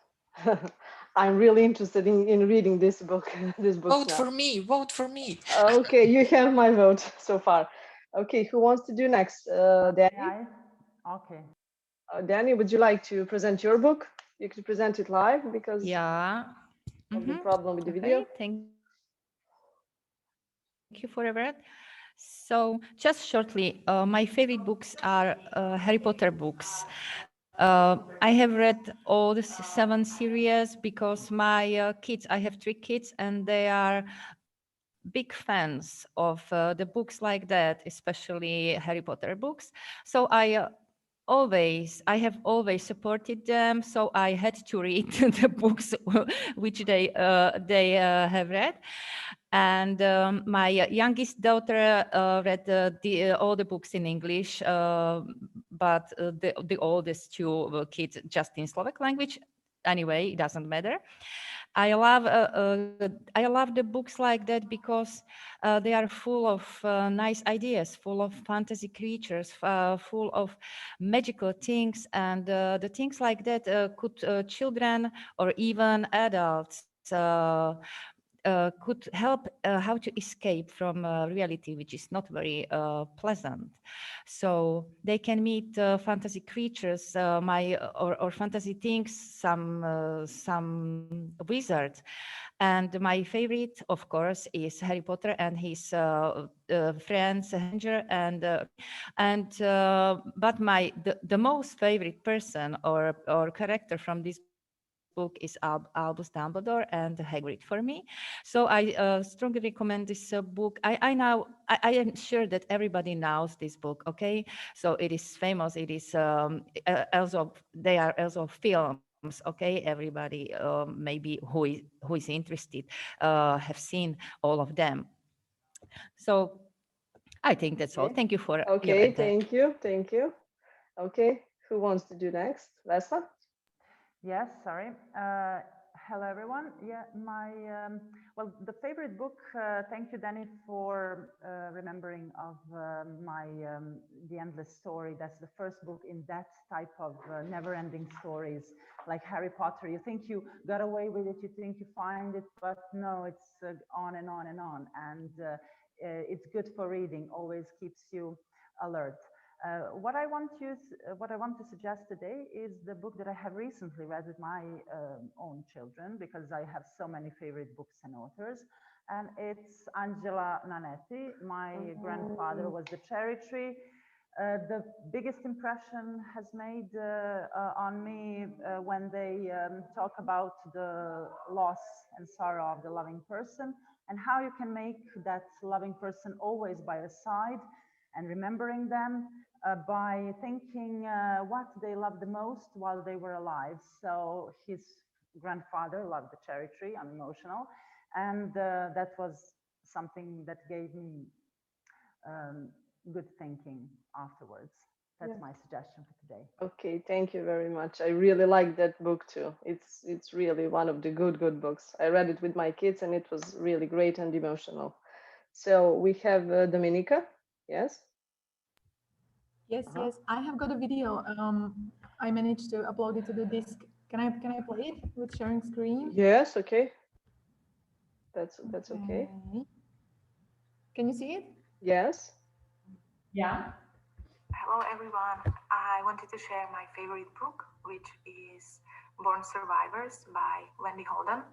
I'm really interested in reading this book. This book Vote now. for me! Vote for me! Okay, you have my vote so far. Okay, who wants to do next? Danny? Yeah, okay. Danny, would you like to present your book? You could present it live because of the problem with the video. Thank you for that. So just shortly, my favorite books are Harry Potter books. I have read all the 7 series because my kids, I have 3 kids, and they are big fans of the books like that, especially Harry Potter books. So I have always supported them. So I had to read the books which they have read. And my youngest daughter read all the books in English, but the oldest 2 kids just in Slovak language. Anyway, it doesn't matter. I love the books like that because they are full of nice ideas, full of fantasy creatures, full of magical things, and the things like that could children or even adults could help how to escape from reality, which is not very pleasant. So they can meet fantasy creatures, or fantasy things, some wizards. And my favorite, of course, is Harry Potter and his friends, Ranger, but the most favorite person or character from this book is Albus Dumbledore and Hagrid for me. So I strongly recommend this book. I am sure that everybody knows this book. Okay, so it is famous. It is they are also films. Okay, everybody maybe who is interested have seen all of them. So I think that's all. Thank you for your Okay, attention. thank you. Okay, who wants to do next? Vesna? Yes, sorry. Hello, everyone. Yeah, well, the favorite book, thank you, Danny, for remembering of The Endless Story. That's the first book in that type of never-ending stories, like Harry Potter. You think you got away with it, you think you find it, but no, it's on and on and on. And it's good for reading, always keeps you alert. What I want to suggest today is the book that I have recently read with my own children, because I have so many favorite books and authors, and it's Angela Nanetti. My grandfather was the cherry tree. The biggest impression has made on me when they talk about the loss and sorrow of the loving person, and how you can make that loving person always by your side and remembering them by thinking what they loved the most while they were alive. So his grandfather loved the cherry tree. I'm emotional. And that was something that gave me good thinking afterwards. That's my suggestion for today. Okay, thank you very much. I really like that book too. It's really one of the good books. I read it with my kids and it was really great and emotional. So we have Dominika. Yes. Yes, yes. I have got a video. I managed to upload it to the disk. Can I play it with sharing screen? Yes. Okay. That's okay. Can you see it? Yes. Yeah. Hello, everyone. I wanted to share my favorite book, which is Born Survivors by Wendy Holden.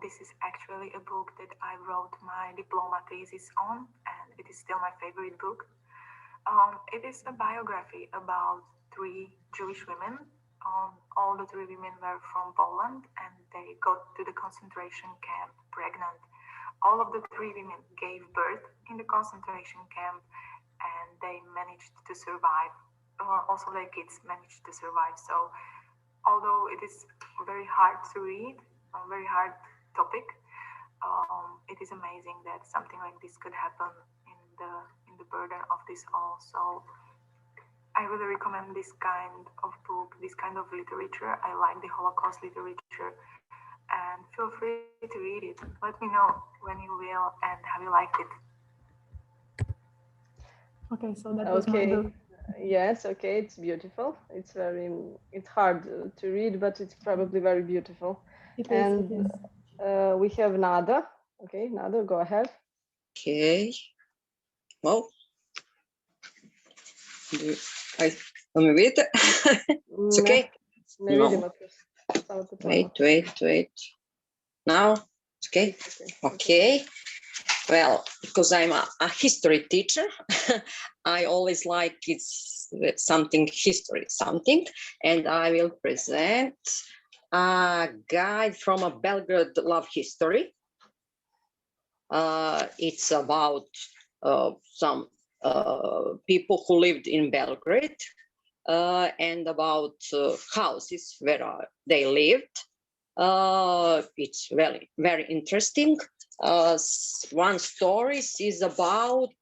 This is actually a book that I wrote my diploma thesis on, and it is still my favorite book. It is a biography about 3 Jewish women. All the 3 women were from Poland, and they got to the concentration camp pregnant. All of the 3 women gave birth in the concentration camp, and they managed to survive. Also, their kids managed to survive. So, although it is very hard to read, a very hard topic, it is amazing that something like this could happen in the burden of this all. So, I really recommend this kind of book, this kind of literature. I like the Holocaust literature, and feel free to read it. Let me know when you will and how you liked it. Okay, so that was my book. Yes, okay, it's beautiful. It's hard to read, but it's probably very beautiful. It and is. We have Nada. Okay, Nada, go ahead. Okay. Well, me vidite? It's okay? Ne vidimo te. Samo te čujemo. Wait. Now, it's okay? Okay. Well, because I'm a history teacher, I always like something, and I will present a guide from a Belgrade love history. It's about some people who lived in Belgrade and about houses where they lived. It's very, very interesting. One story is about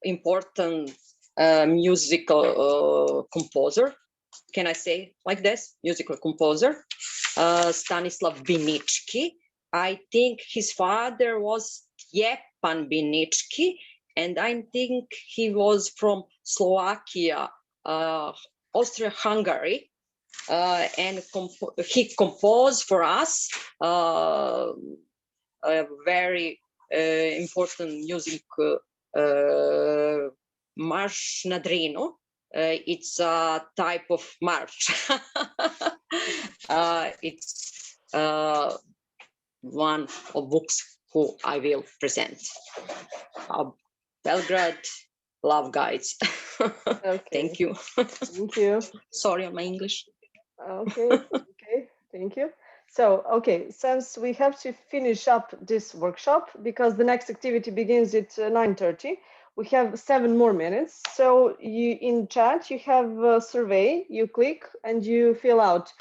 important musical composer. Can I say like this? Musical composer, Stanislav Binichki. I think his father was Stjepan Binichki, and I think he was from Slovakia, Austria-Hungary. And he composed for us a very important music, March na Drinu. It's a type of march. It's one of books who I will present. Belgrade Love Guides. Okay. Thank you. Thank you. Sorry on my English. Okay, thank you. So, okay, since we have to finish up this workshop because the next activity begins at 9:30, we have 7 more minutes. So in chat, you have a survey, you click and you fill out,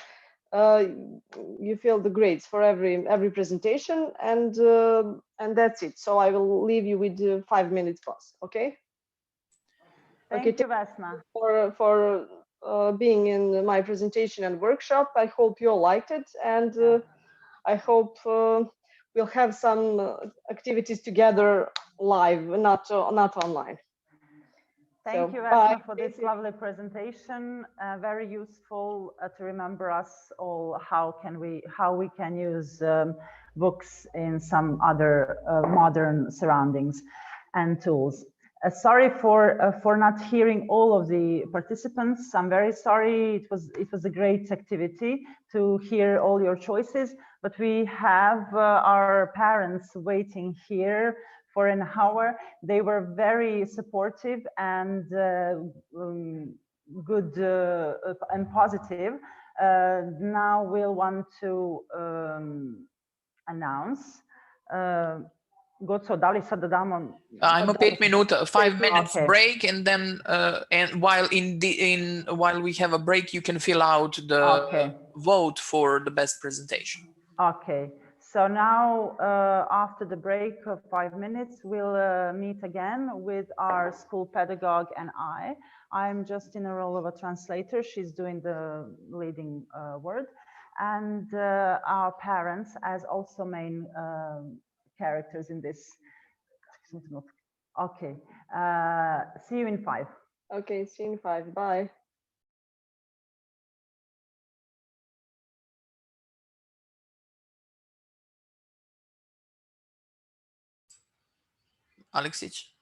you fill the grades for every presentation, and that's it. So I will leave you with 5 minutes plus, okay? Thank you, Vesna. For being in my presentation and workshop. I hope you all liked it, and I hope we'll have some activities together live, not online. Thank you, Vesna, for this lovely presentation. Very useful to remember us all how we can use books in some other modern surroundings and tools. Sorry for not hearing all of the participants. I'm very sorry. It was a great activity to hear all your choices, but we have our parents waiting here for an hour. They were very supportive and good and positive. Now we'll want to announce. I'm a 5 minutes break, and then and while we have a break, you can fill out the vote for the best presentation. Okay, So now, after the break of 5 minutes, we'll meet again with our school pedagogue and I. I'm just in a role of a translator. She's doing the leading word. And our parents as also main characters in this. Okay, see you in 5. Okay, see you in 5, bye. Alexić?